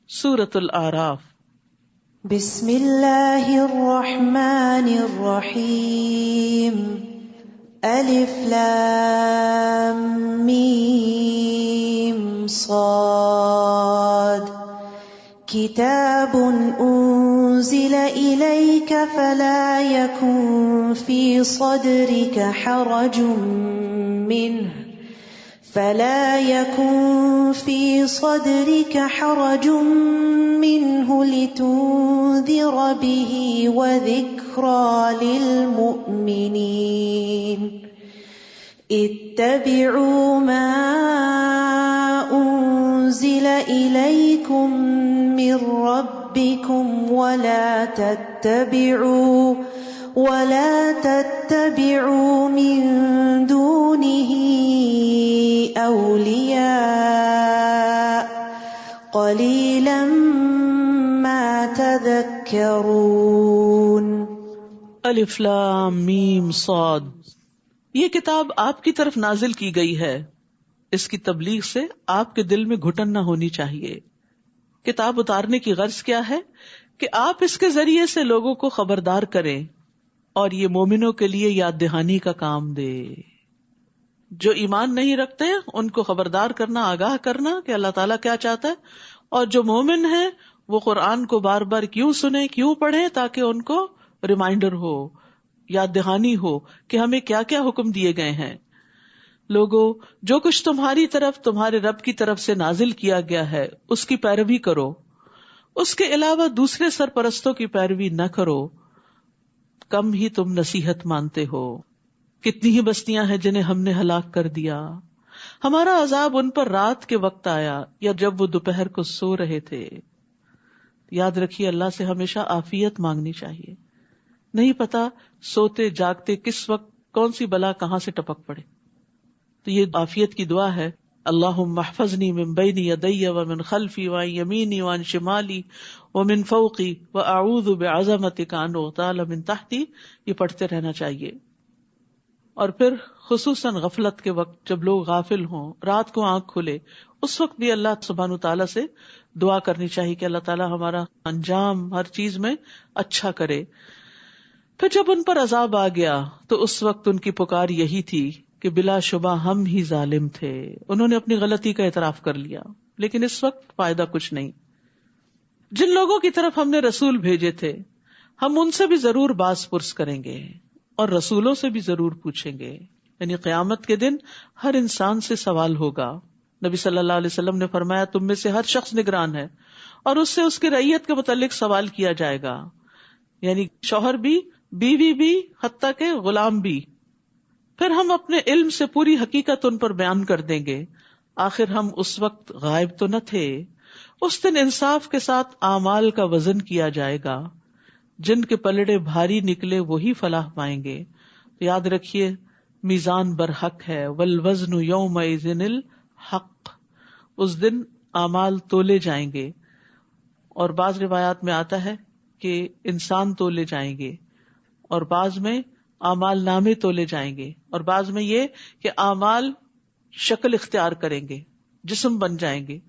سورۃ الاعراف۔ بسم اللہ الرحمن الرحیم، الف لام میم صاد، کتاب انزل الیک فلا یکن فی صدرک حرج منه لتنذر به وذکری للمؤمنین، اتبعوا ما انزل الیکم من ربکم ولا تتبعوا من دونه اولیاء قلیلا ما تذکرون۔ الف لام میم صاد، یہ کتاب آپ کی طرف نازل کی گئی ہے، اس کی تبلیغ سے آپ کے دل میں گھٹن نہ ہونی چاہیے۔ کتاب اتارنے کی غرض کیا ہے؟ کہ آپ اس کے ذریعے سے لوگوں کو خبردار کریں اور یہ مومنوں کے لیے یاد دہانی کا کام دے۔ جو ایمان نہیں رکھتے ان کو خبردار کرنا، آگاہ کرنا کہ اللہ تعالیٰ کیا چاہتا ہے، اور جو مومن ہیں وہ قرآن کو بار بار کیوں سنیں، کیوں پڑھیں، تاکہ ان کو ریمائنڈر ہو، یاد دہانی ہو کہ ہمیں کیا کیا حکم دیے گئے ہیں۔ لوگوں، جو کچھ تمہاری طرف تمہارے رب کی طرف سے نازل کیا گیا ہے اس کی پیروی کرو، اس کے علاوہ دوسرے سرپرستوں کی پیروی نہ کرو، کم ہی تم نصیحت مانتے ہو۔ کتنی ہی بستیاں ہیں جنہیں ہم نے ہلاک کر دیا، ہمارا عذاب ان پر رات کے وقت آیا یا جب وہ دوپہر کو سو رہے تھے۔ یاد رکھیے، اللہ سے ہمیشہ عافیت مانگنی چاہیے، نہیں پتا سوتے جاگتے کس وقت کون سی بلا کہاں سے ٹپک پڑے۔ تو یہ عافیت کی دعا ہے، اللہم احفظنی من بین یدی ومن خلفی وعن یمینی وعن شمالی ومن فوقی واعوذ بعظمتک ان اغتال من تحتی، یہ پڑھتے رہنا چاہیے۔ اور پھر خصوصاً غفلت کے وقت جب لوگ غافل ہوں، رات کو آنکھ کھلے، اس وقت بھی اللہ سبحانہ تعالیٰ سے دعا کرنی چاہیے کہ اللہ تعالیٰ ہمارا انجام ہر چیز میں اچھا کرے۔ پھر جب ان پر عذاب آ گیا تو اس وقت ان کی پکار یہی تھی کہ بلا شبہ ہم ہی ظالم تھے۔ انہوں نے اپنی غلطی کا اعتراف کر لیا، لیکن اس وقت فائدہ کچھ نہیں۔ جن لوگوں کی طرف ہم نے رسول بھیجے تھے ہم ان سے بھی ضرور باز پرس کریں گے اور رسولوں سے بھی ضرور پوچھیں گے، یعنی قیامت کے دن ہر انسان سے سوال ہوگا۔ نبی صلی اللہ علیہ وسلم نے فرمایا، تم میں سے ہر شخص نگران ہے اور اس سے اس کی رعیت کے متعلق سوال کیا جائے گا، یعنی شوہر بھی، بیوی بھی، حتیٰ کہ غلام بھی۔ پھر ہم اپنے علم سے پوری حقیقت ان پر بیان کر دیں گے۔ آخر ہم اس وقت غائب تو نہ تھے۔ اس دن انصاف کے ساتھ اعمال کا وزن کیا جائے گا، جن کے پلڑے بھاری نکلے وہی فلاح پائیں گے۔ یاد رکھیے، میزان برحق ہے، والوزن یومئذ الحق، اس دن اعمال تولے جائیں گے۔ اور بعض روایات میں آتا ہے کہ انسان تولے جائیں گے، اور بعض میں اعمال نامے تولے جائیں گے، اور بعض میں یہ کہ اعمال شکل اختیار کریں گے، جسم بن جائیں گے۔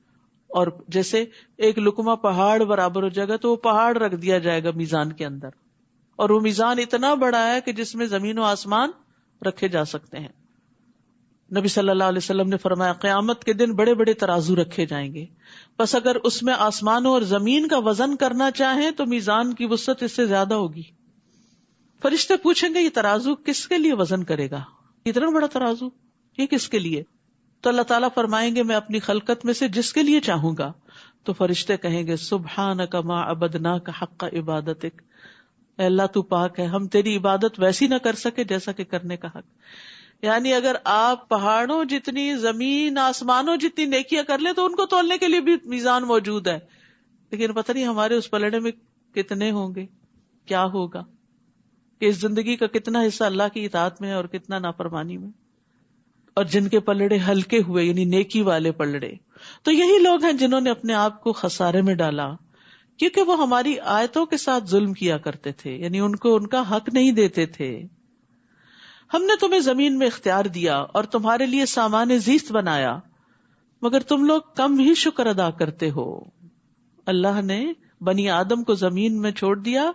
اور جیسے ایک لقمہ پہاڑ برابر ہو جائے گا تو وہ پہاڑ رکھ دیا جائے گا میزان کے اندر، اور وہ میزان اتنا بڑا ہے کہ جس میں زمین و آسمان رکھے جا سکتے ہیں۔ نبی صلی اللہ علیہ وسلم نے فرمایا، قیامت کے دن بڑے بڑے ترازو رکھے جائیں گے، بس اگر اس میں آسمانوں اور زمین کا وزن کرنا چاہیں تو میزان کی وسعت اس سے زیادہ ہوگی۔ فرشتے پوچھیں گے، یہ ترازو کس کے لیے وزن کرے گا؟ اتنا بڑا ترازو یہ کس کے لیے؟ تو اللہ تعالیٰ فرمائیں گے، میں اپنی خلقت میں سے جس کے لیے چاہوں گا۔ تو فرشتے کہیں گے، سبحانک ما عبدناک حق عبادتک، اے اللہ تو پاک ہے، ہم تیری عبادت ویسی نہ کر سکے جیسا کہ کرنے کا حق۔ یعنی اگر آپ پہاڑوں جتنی، زمین آسمانوں جتنی نیکیاں کر لیں تو ان کو تولنے کے لیے بھی میزان موجود ہے، لیکن پتہ نہیں ہمارے اس پلڑے میں کتنے ہوں گے، کیا ہوگا، کہ اس زندگی کا کتنا حصہ اللہ کی اطاعت میں ہے اور کتنا نافرمانی میں۔ اور جن کے پلڑے ہلکے ہوئے، یعنی نیکی والے پلڑے، تو یہی لوگ ہیں جنہوں نے اپنے آپ کو خسارے میں ڈالا، کیونکہ وہ ہماری آیتوں کے ساتھ ظلم کیا کرتے تھے، یعنی ان کو ان کا حق نہیں دیتے تھے۔ ہم نے تمہیں زمین میں اختیار دیا اور تمہارے لیے سامان زیست بنایا، مگر تم لوگ کم ہی شکر ادا کرتے ہو۔ اللہ نے بنی آدم کو زمین میں چھوڑ دیا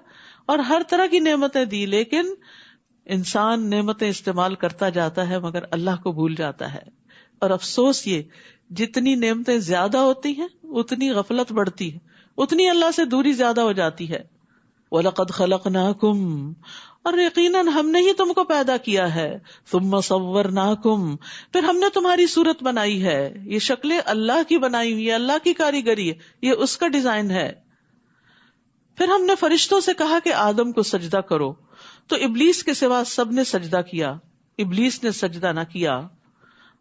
اور ہر طرح کی نعمتیں دی، لیکن انسان نعمتیں استعمال کرتا جاتا ہے مگر اللہ کو بھول جاتا ہے. اور افسوس یہ، جتنی نعمتیں زیادہ ہوتی ہیں اتنی غفلت بڑھتی ہے، اتنی اللہ سے دوری زیادہ ہو جاتی ہے. وَلَقَدْ خَلَقْنَاكُمْ، اور یقیناً ہم نے ہی تم کو پیدا کیا ہے. ثُمَّ صَوَّرْنَاكُمْ، پھر ہم نے تمہاری صورت بنائی ہے. یہ شکلیں اللہ کی بنائی ہوئی ہے، اللہ کی کاریگری ہے، یہ اس کا ڈیزائن ہے. پھر ہم نے فرشتوں سے کہا کہ آدم کو سجدہ کرو، تو ابلیس کے سوا سب نے سجدہ کیا، ابلیس نے سجدہ نہ کیا.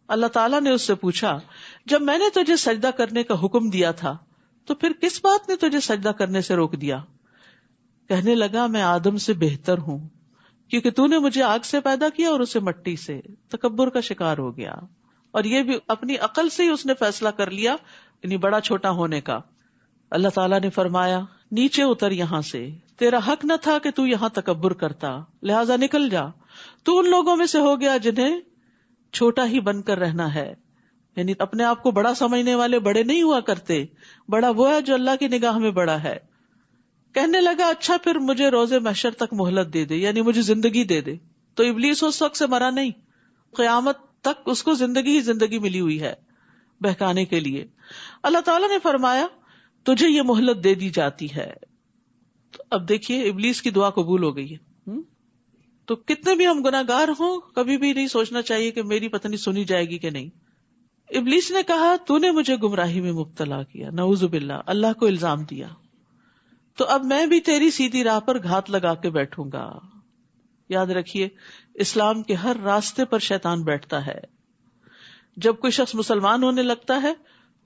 اللہ تعالیٰ نے اس سے پوچھا، جب میں نے تجھے سجدہ کرنے کا حکم دیا تھا تو پھر کس بات نے تجھے سجدہ کرنے سے روک دیا؟ کہنے لگا، میں آدم سے بہتر ہوں، کیونکہ تو نے مجھے آگ سے پیدا کیا اور اسے مٹی سے. تکبر کا شکار ہو گیا، اور یہ بھی اپنی عقل سے ہی اس نے فیصلہ کر لیا، یعنی بڑا چھوٹا ہونے کا. اللہ تعالیٰ نے فرمایا، نیچے اتر یہاں سے، تیرا حق نہ تھا کہ تو یہاں تکبر کرتا، لہٰذا نکل جا. تو ان لوگوں میں سے ہو گیا جنہیں چھوٹا ہی بن کر رہنا ہے، یعنی اپنے آپ کو بڑا سمجھنے والے بڑے نہیں ہوا کرتے، بڑا وہ ہے جو اللہ کی نگاہ میں بڑا ہے. کہنے لگا، اچھا پھر مجھے روز محشر تک مہلت دے دے، یعنی مجھے زندگی دے دے. تو ابلیس اس وقت سے مرا نہیں، قیامت تک اس کو زندگی ہی زندگی ملی ہوئی ہے بہکانے کے لیے. اللہ تعالیٰ نے فرمایا، تجھے یہ مہلت دے دی جاتی ہے. تو اب دیکھیے ابلیس کی دعا قبول ہو گئی ہے. تو کتنے بھی ہم گناہ گار ہوں، کبھی بھی نہیں سوچنا چاہیے کہ میری پتہ نہیں سنی جائے گی کہ نہیں. ابلیس نے کہا، تو نے مجھے گمراہی میں مبتلا کیا، نعوذ باللہ، اللہ کو الزام دیا، تو اب میں بھی تیری سیدھی راہ پر گھات لگا کے بیٹھوں گا. یاد رکھیے، اسلام کے ہر راستے پر شیطان بیٹھتا ہے. جب کوئی شخص مسلمان ہونے لگتا ہے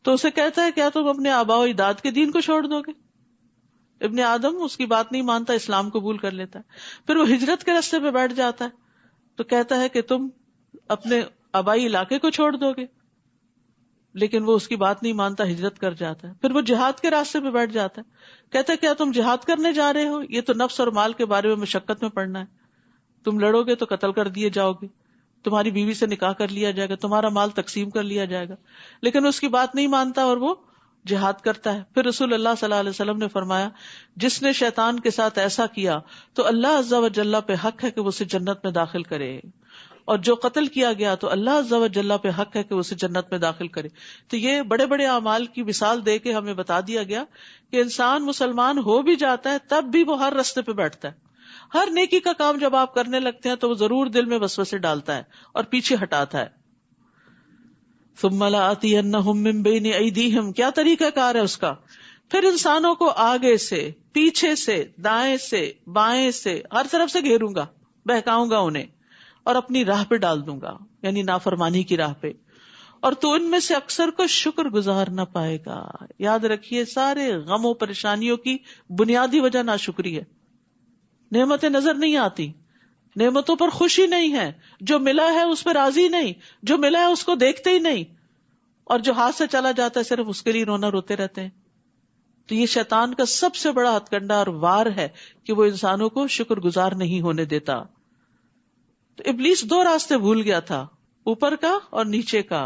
تو اسے کہتا ہے، کیا تم اپنے آباء و اجداد کے دین کو چھوڑ دو گے؟ ابن آدم اس کی بات نہیں مانتا، اسلام قبول کر لیتا ہے. پھر وہ ہجرت کے راستے پہ بیٹھ جاتا ہے تو کہتا ہے کہ تم اپنے آبائی علاقے کو چھوڑ دو گے، لیکن وہ اس کی بات نہیں مانتا، ہجرت کر جاتا ہے. پھر وہ جہاد کے راستے پہ بیٹھ جاتا ہے، کہتا ہے کیا تم جہاد کرنے جا رہے ہو؟ یہ تو نفس اور مال کے بارے میں مشقت میں پڑنا ہے، تم لڑو گے تو قتل کر دیے جاؤ گے، تمہاری بیوی سے نکاح کر لیا جائے گا، تمہارا مال تقسیم کر لیا جائے گا. لیکن اس کی بات نہیں مانتا اور وہ جہاد کرتا ہے. پھر رسول اللہ صلی اللہ علیہ وسلم نے فرمایا، جس نے شیطان کے ساتھ ایسا کیا تو اللہ عز و جل پہ حق ہے کہ وہ اسے جنت میں داخل کرے، اور جو قتل کیا گیا تو اللہ عز و جل پہ حق ہے کہ وہ اسے جنت میں داخل کرے. تو یہ بڑے بڑے اعمال کی مثال دے کے ہمیں بتا دیا گیا کہ انسان مسلمان ہو بھی جاتا ہے تب بھی وہ ہر راستے پہ بیٹھتا ہے. ہر نیکی کا کام جب آپ کرنے لگتے ہیں تو وہ ضرور دل میں وسوسے ڈالتا ہے اور پیچھے ہٹاتا ہے. ثم لآتینہم من بین ایدیہم، کیا طریقہ کار ہے اس کا؟ پھر انسانوں کو آگے سے، پیچھے سے، دائیں سے، بائیں سے، ہر طرف سے گھیروں گا، بہکاؤں گا انہیں اور اپنی راہ پہ ڈال دوں گا، یعنی نافرمانی کی راہ پہ. اور تو ان میں سے اکثر کو شکر گزار نہ پائے گا. یاد رکھیے، سارے غم و پریشانیوں کی بنیادی وجہ ناشکری ہے. نعمتیں نظر نہیں آتی، نعمتوں پر خوشی نہیں ہے، جو ملا ہے اس پہ راضی نہیں، جو ملا ہے اس کو دیکھتے ہی نہیں، اور جو ہاتھ سے چلا جاتا ہے صرف اس کے لیے رونا روتے رہتے ہیں. تو یہ شیطان کا سب سے بڑا ہتھ کنڈا اور وار ہے کہ وہ انسانوں کو شکر گزار نہیں ہونے دیتا. تو ابلیس دو راستے بھول گیا تھا، اوپر کا اور نیچے کا.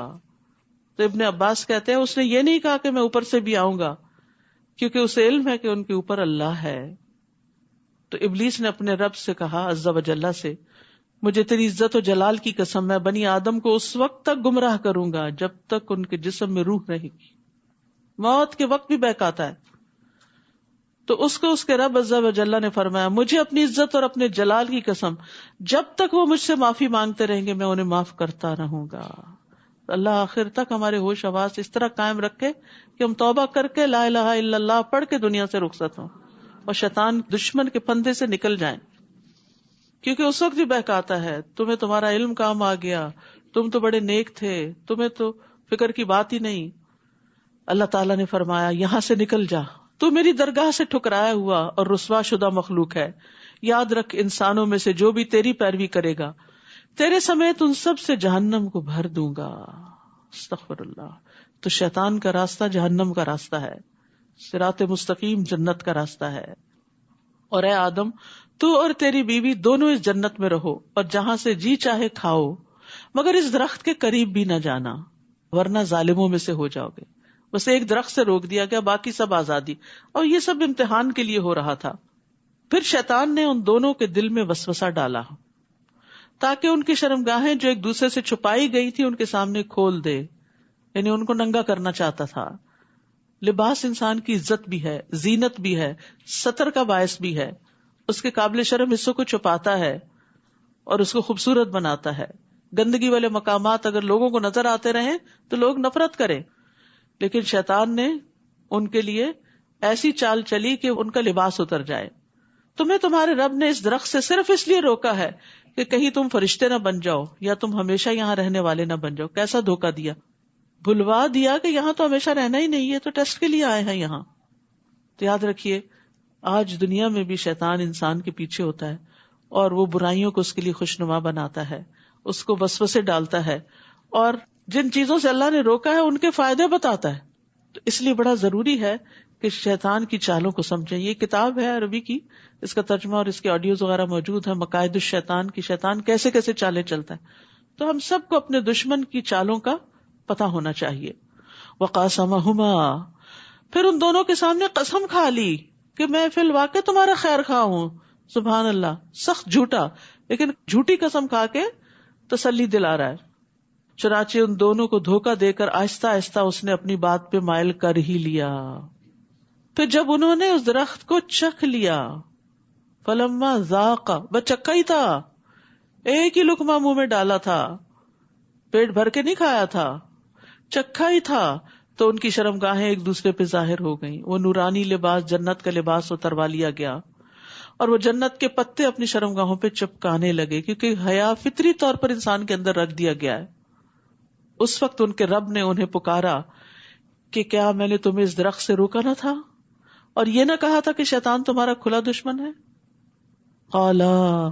تو ابن عباس کہتے ہیں، اس نے یہ نہیں کہا کہ میں اوپر سے بھی آؤں گا، کیونکہ اسے علم ہے کہ ان کے اوپر اللہ ہے. تو ابلیس نے اپنے رب سے کہا عز و جل سے، مجھے تیری عزت و جلال کی قسم، میں بنی آدم کو اس وقت تک گمراہ کروں گا جب تک ان کے جسم میں روح رہے گی. موت کے وقت بھی بہکاتا ہے. تو اس کو اس کے رب عز و جل نے فرمایا، مجھے اپنی عزت اور اپنے جلال کی قسم، جب تک وہ مجھ سے معافی مانگتے رہیں گے میں انہیں معاف کرتا رہوں گا. اللہ آخر تک ہمارے ہوش حواس اس طرح قائم رکھے کہ ہم توبہ کر کے لا الہ الا اللہ پڑھ کے دنیا سے رخصت ہوں اور شیطان دشمن کے پندے سے نکل جائیں. کیونکہ اس وقت بھی بہکاتا ہے، تمہیں تمہارا علم کام آ گیا، تم تو بڑے نیک تھے، تمہیں تو فکر کی بات ہی نہیں. اللہ تعالیٰ نے فرمایا، یہاں سے نکل جا، تو میری درگاہ سے ٹھکرایا ہوا اور رسوا شدہ مخلوق ہے. یاد رکھ، انسانوں میں سے جو بھی تیری پیروی کرے گا تیرے سمیت ان سب سے جہنم کو بھر دوں گا. استغفر اللہ. تو شیطان کا راستہ جہنم کا راستہ ہے، صراط مستقیم جنت کا راستہ ہے. اور اے آدم، تو اور تیری بیوی دونوں اس جنت میں رہو اور جہاں سے جی چاہے کھاؤ، مگر اس درخت کے قریب بھی نہ جانا ورنہ ظالموں میں سے ہو جاؤ گے. بس ایک درخت سے روک دیا گیا، باقی سب آزادی. اور یہ سب امتحان کے لیے ہو رہا تھا. پھر شیطان نے ان دونوں کے دل میں وسوسہ ڈالا تاکہ ان کی شرمگاہیں جو ایک دوسرے سے چھپائی گئی تھی ان کے سامنے کھول دے، یعنی ان کو ننگا کرنا چاہتا تھا. لباس انسان کی عزت بھی ہے، زینت بھی ہے، ستر کا باعث بھی ہے. اس کے قابل شرم حصوں کو چھپاتا ہے اور اس کو خوبصورت بناتا ہے. گندگی والے مقامات اگر لوگوں کو نظر آتے رہیں تو لوگ نفرت کریں، لیکن شیطان نے ان کے لیے ایسی چال چلی کہ ان کا لباس اتر جائے. تمہیں تمہارے رب نے اس درخت سے صرف اس لیے روکا ہے کہ کہیں تم فرشتے نہ بن جاؤ یا تم ہمیشہ یہاں رہنے والے نہ بن جاؤ. کیسا دھوکہ دیا، بھلوا دیا کہ یہاں تو ہمیشہ رہنا ہی نہیں ہے، تو ٹیسٹ کے لیے آئے ہیں یہاں. تو یاد رکھیے آج دنیا میں بھی شیطان انسان کے پیچھے ہوتا ہے اور وہ برائیوں کو اس کے لیے خوشنما بناتا ہے، اس کو وسوسے ڈالتا ہے اور جن چیزوں سے اللہ نے روکا ہے ان کے فائدے بتاتا ہے. تو اس لیے بڑا ضروری ہے کہ شیطان کی چالوں کو سمجھیں. یہ کتاب ہے عربی کی، اس کا ترجمہ اور اس کے آڈیوز وغیرہ موجود ہے، مقائد الشیطان کی، شیطان کیسے کیسے چالیں چلتا ہے. تو ہم سب کو اپنے دشمن کی چالوں کا پتا ہونا چاہیے. وقاسمہما، پھر ان دونوں کے سامنے قسم کھا لی کہ میں فی الواقع تمہارا خیر خواہ ہوں. سبحان اللہ، سخت جھوٹا، لیکن جھوٹی قسم کھا کے تسلی دلا رہا ہے. چنانچہ ان دونوں کو دھوکہ دے کر آہستہ آہستہ اس نے اپنی بات پہ مائل کر ہی لیا. پھر جب انہوں نے اس درخت کو چکھ لیا، فلما ذاق، وہ چکھا ہی تھا، ایک ہی لقمہ منہ میں ڈالا تھا، پیٹ بھر کے نہیں کھایا تھا، چکھا ہی تھا، تو ان کی شرمگاہیں ایک دوسرے پہ ظاہر ہو گئیں. وہ نورانی لباس، جنت کا لباس اتروا لیا گیا اور وہ جنت کے پتے اپنی شرمگاہوں پہ چپکانے لگے، کیونکہ حیا فطری طور پر انسان کے اندر رکھ دیا گیا ہے. اس وقت ان کے رب نے انہیں پکارا کہ کیا میں نے تمہیں اس درخت سے روکا نہ تھا اور یہ نہ کہا تھا کہ شیطان تمہارا کھلا دشمن ہے؟ قالا،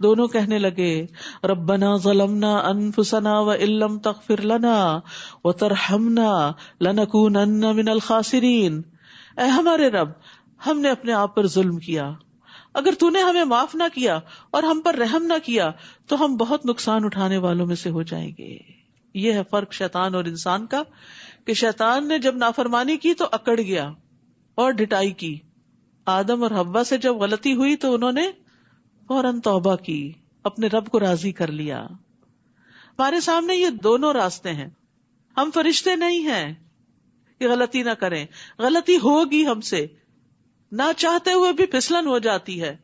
دونوں کہنے لگے، ربنا ظلمنا انفسنا وان لم تغفر لنا وترحمنا لنکونن من الخاسرین. اے ہمارے رب، ہم نے اپنے آپ پر ظلم کیا، اگر تو نے ہمیں معاف نہ کیا اور ہم پر رحم نہ کیا تو ہم بہت نقصان اٹھانے والوں میں سے ہو جائیں گے. یہ ہے فرق شیطان اور انسان کا، کہ شیطان نے جب نافرمانی کی تو اکڑ گیا اور ڈٹائی کی. آدم اور حوا سے جب غلطی ہوئی تو انہوں نے فوراً توبہ کی، اپنے رب کو راضی کر لیا. ہمارے سامنے یہ دونوں راستے ہیں. ہم فرشتے نہیں ہیں کہ غلطی نہ کریں، غلطی ہوگی ہم سے، نہ چاہتے ہوئے بھی پھسلن ہو جاتی ہے.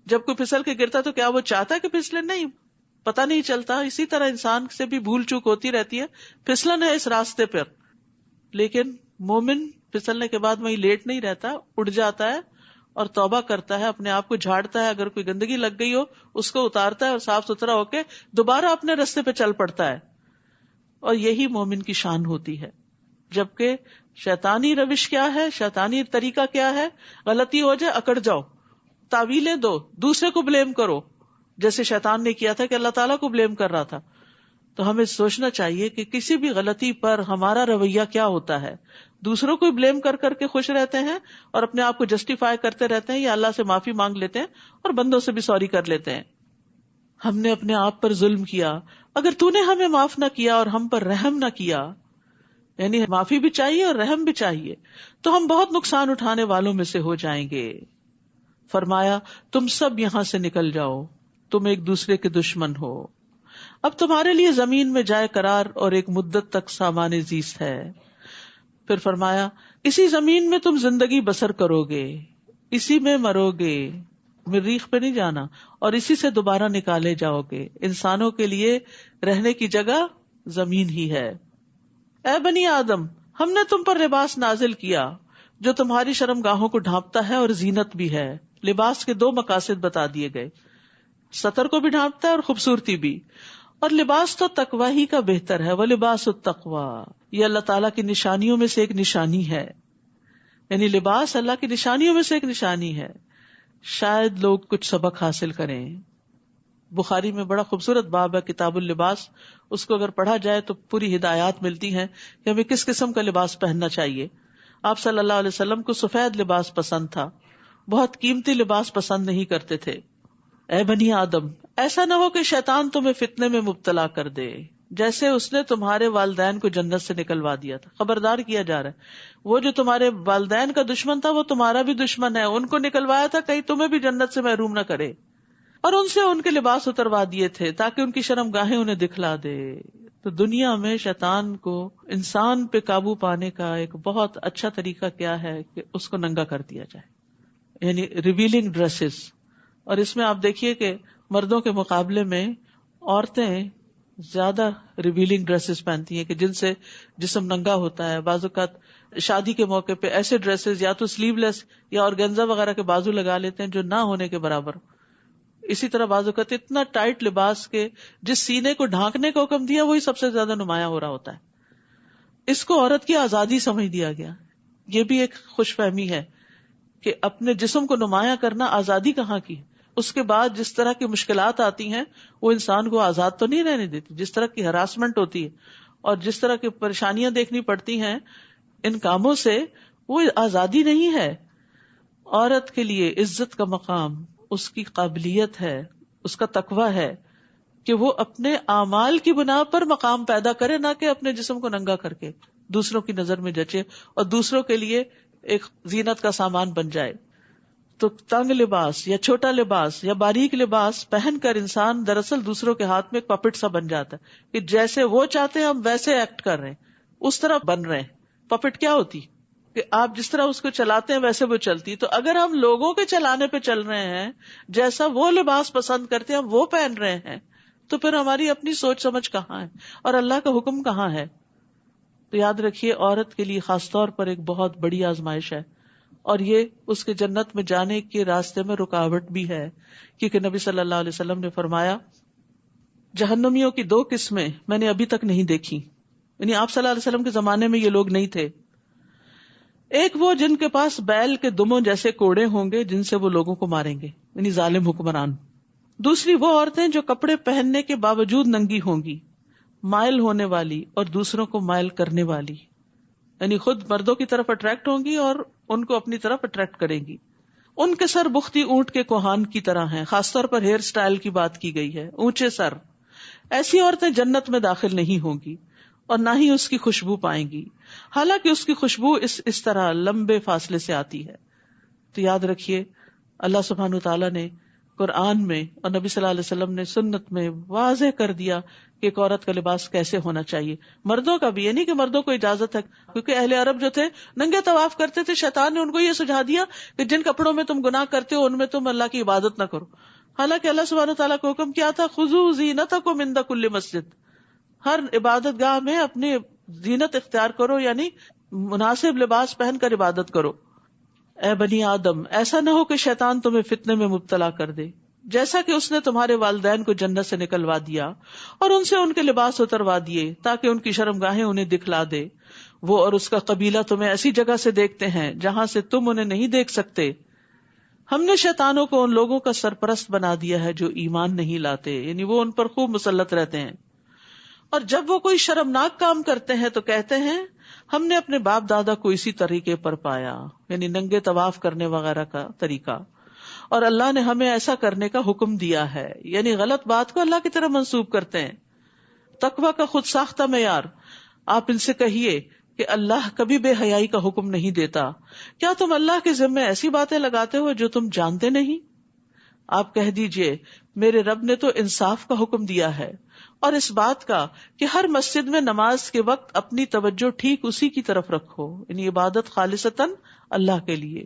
جب کوئی پھسل کے گرتا تو کیا وہ چاہتا ہے کہ پھسلے؟ نہیں، پتہ نہیں چلتا. اسی طرح انسان سے بھی بھول چوک ہوتی رہتی ہے، پھسلن ہے اس راستے پر. لیکن مومن پھسلنے کے بعد وہیں لیٹ نہیں رہتا، اٹھ جاتا ہے اور توبہ کرتا ہے، اپنے آپ کو جھاڑتا ہے، اگر کوئی گندگی لگ گئی ہو اس کو اتارتا ہے اور صاف ستھرا ہو کے دوبارہ اپنے راستے پہ چل پڑتا ہے. اور یہی مومن کی شان ہوتی ہے. جبکہ شیطانی روش کیا ہے، شیطانی طریقہ کیا ہے؟ غلطی ہو جائے اکڑ جاؤ، تعویلیں دو، دوسرے کو بلیم کرو، جیسے شیطان نے کیا تھا کہ اللہ تعالیٰ کو بلیم کر رہا تھا. تو ہمیں سوچنا چاہیے کہ کسی بھی غلطی پر ہمارا رویہ کیا ہوتا ہے. دوسروں کو بلیم کر کر کے خوش رہتے ہیں اور اپنے آپ کو جسٹیفائی کرتے رہتے ہیں، یا اللہ سے معافی مانگ لیتے ہیں اور بندوں سے بھی سوری کر لیتے ہیں. ہم نے اپنے آپ پر ظلم کیا، اگر تو نے ہمیں معاف نہ کیا اور ہم پر رحم نہ کیا، یعنی معافی بھی چاہیے اور رحم بھی چاہیے، تو ہم بہت نقصان اٹھانے والوں میں سے ہو جائیں گے. فرمایا تم سب یہاں سے نکل جاؤ، تم ایک دوسرے کے دشمن ہو. اب تمہارے لیے زمین میں جائے قرار اور ایک مدت تک سامان زیست ہے. پھر فرمایا اسی زمین میں تم زندگی بسر کرو گے، اسی میں مرو گے، مریخ پہ نہیں جانا، اور اسی سے دوبارہ نکالے جاؤ گے. انسانوں کے لیے رہنے کی جگہ زمین ہی ہے. اے بنی آدم، ہم نے تم پر لباس نازل کیا جو تمہاری شرمگاہوں کو ڈھانپتا ہے اور زینت بھی ہے. لباس کے دو مقاصد بتا دیے گئے، ستر کو بھی ڈھانپتا ہے اور خوبصورتی بھی. اور لباس تو تقوی ہی کا بہتر ہے. وَلِبَاسُ التَّقْوَىٰ، یہ اللہ تعالیٰ کی نشانیوں میں سے ایک نشانی ہے. یعنی لباس اللہ کی نشانیوں میں سے ایک نشانی ہے. شاید لوگ کچھ سبق حاصل کریں. بخاری میں بڑا خوبصورت باب ہے کتاب اللباس، اس کو اگر پڑھا جائے تو پوری ہدایات ملتی ہیں کہ ہمیں کس قسم کا لباس پہننا چاہیے. آپ صلی اللہ علیہ وسلم کو سفید لباس پسند تھا، بہت قیمتی لباس پسند نہیں کرتے تھے. اے بنی آدم، ایسا نہ ہو کہ شیطان تمہیں فتنے میں مبتلا کر دے. جیسے اس نے تمہارے والدین کو جنت سے نکلوا دیا تھا. خبردار کیا جا رہا ہے وہ جو تمہارے والدین کا دشمن تھا وہ تمہارا بھی دشمن ہے. ان کو نکلوایا تھا کہیں تمہیں بھی جنت سے محروم نہ کرے. اور ان سے ان کے لباس اتروا دیے تھے تاکہ ان کی شرم گاہیں انہیں دکھلا دے. تو دنیا میں شیطان کو انسان پہ قابو پانے کا ایک بہت اچھا طریقہ کیا ہے کہ اس کو ننگا کر دیا جائے, یعنی ریویلنگ ڈریسز. اور اس میں آپ دیکھیے کہ مردوں کے مقابلے میں عورتیں زیادہ ریویلنگ ڈریسز پہنتی ہیں کہ جن سے جسم ننگا ہوتا ہے. بعض اوقات شادی کے موقع پہ ایسے ڈریسز یا تو سلیو لیس یا آرگینزا وغیرہ کے بازو لگا لیتے ہیں جو نہ ہونے کے برابر. اسی طرح بعض اوقات اتنا ٹائٹ لباس کے جس سینے کو ڈھانکنے کا حکم دیا وہی سب سے زیادہ نمایاں ہو رہا ہوتا ہے. اس کو عورت کی آزادی سمجھ دیا گیا. یہ بھی ایک خوش فہمی ہے کہ اپنے جسم کو نمایاں کرنا آزادی کہاں کی. اس کے بعد جس طرح کی مشکلات آتی ہیں وہ انسان کو آزاد تو نہیں رہنے دیتی. جس طرح کی ہراسمنٹ ہوتی ہے اور جس طرح کی پریشانیاں دیکھنی پڑتی ہیں ان کاموں سے, وہ آزادی نہیں ہے. عورت کے لیے عزت کا مقام اس کی قابلیت ہے, اس کا تقویٰ ہے کہ وہ اپنے اعمال کی بنا پر مقام پیدا کرے, نہ کہ اپنے جسم کو ننگا کر کے دوسروں کی نظر میں جچے اور دوسروں کے لیے ایک زینت کا سامان بن جائے. تو تنگ لباس یا چھوٹا لباس یا باریک لباس پہن کر انسان دراصل دوسروں کے ہاتھ میں ایک پپٹ سا بن جاتا ہے کہ جیسے وہ چاہتے ہیں ہم ویسے ایکٹ کر رہے ہیں, اس طرح بن رہے ہیں. پپٹ کیا ہوتی کہ آپ جس طرح اس کو چلاتے ہیں ویسے وہ چلتی. تو اگر ہم لوگوں کے چلانے پہ چل رہے ہیں, جیسا وہ لباس پسند کرتے ہیں ہم وہ پہن رہے ہیں, تو پھر ہماری اپنی سوچ سمجھ کہاں ہے اور اللہ کا حکم کہاں ہے. تو یاد رکھیے عورت کے لیے خاص طور پر ایک بہت بڑی آزمائش ہے, اور یہ اس کے جنت میں جانے کے راستے میں رکاوٹ بھی ہے, کیونکہ نبی صلی اللہ علیہ وسلم نے فرمایا جہنمیوں کی 2 قسمیں میں نے ابھی تک نہیں دیکھی. یعنی آپ صلی اللہ علیہ وسلم کے زمانے میں یہ لوگ نہیں تھے. ایک وہ جن کے پاس بیل کے دموں جیسے کوڑے ہوں گے جن سے وہ لوگوں کو ماریں گے, یعنی ظالم حکمران. دوسری وہ عورتیں جو کپڑے پہننے کے باوجود ننگی ہوں گی, مائل ہونے والی اور دوسروں کو مائل کرنے والی, یعنی خود مردوں کی طرف اٹریکٹ ہوں گی اور ان کو اپنی طرف اٹریکٹ کریں گی. ان کے سر بختی اونٹ کے کوہان کی طرح ہیں. خاص طور پر ہیئر سٹائل کی بات کی گئی ہے, اونچے سر. ایسی عورتیں جنت میں داخل نہیں ہوں گی اور نہ ہی اس کی خوشبو پائیں گی, حالانکہ اس کی خوشبو اس طرح لمبے فاصلے سے آتی ہے. تو یاد رکھیے اللہ سبحانہ وتعالیٰ نے قرآن میں اور نبی صلی اللہ علیہ وسلم نے سنت میں واضح کر دیا کہ ایک عورت کا لباس کیسے ہونا چاہیے. مردوں کا بھی, یہ نہیں کہ مردوں کو اجازت ہے, کیونکہ اہل عرب جو تھے ننگے طواف کرتے تھے. شیطان نے ان کو یہ سجھا دیا کہ جن کپڑوں میں تم گناہ کرتے ہو ان میں تم اللہ کی عبادت نہ کرو. حالانکہ اللہ سبحانہ وتعالیٰ کا حکم کیا تھا, خذوا زینتکم عند کل مسجد, ہر عبادت گاہ میں اپنی زینت اختیار کرو, یعنی مناسب لباس پہن کر عبادت کرو. اے بنی آدم, ایسا نہ ہو کہ شیطان تمہیں فتنے میں مبتلا کر دے, جیسا کہ اس نے تمہارے والدین کو جنت سے نکلوا دیا اور ان سے ان کے لباس اتروا دیے تاکہ ان کی شرم گاہیں انہیں دکھلا دے. وہ اور اس کا قبیلہ تمہیں ایسی جگہ سے دیکھتے ہیں جہاں سے تم انہیں نہیں دیکھ سکتے. ہم نے شیطانوں کو ان لوگوں کا سرپرست بنا دیا ہے جو ایمان نہیں لاتے, یعنی وہ ان پر خوب مسلط رہتے ہیں. اور جب وہ کوئی شرمناک کام کرتے ہیں تو کہتے ہیں ہم نے اپنے باپ دادا کو اسی طریقے پر پایا, یعنی ننگے طواف کرنے وغیرہ کا طریقہ, اور اللہ نے ہمیں ایسا کرنے کا حکم دیا ہے, یعنی غلط بات کو اللہ کی طرف منسوب کرتے ہیں. تقویٰ کا خود ساختہ معیار. آپ ان سے کہیے کہ اللہ کبھی بے حیائی کا حکم نہیں دیتا. کیا تم اللہ کے ذمے ایسی باتیں لگاتے ہو جو تم جانتے نہیں؟ آپ کہہ دیجئے میرے رب نے تو انصاف کا حکم دیا ہے, اور اس بات کا کہ ہر مسجد میں نماز کے وقت اپنی توجہ ٹھیک اسی کی طرف رکھو, یعنی عبادت خالصتاً اللہ کے لیے,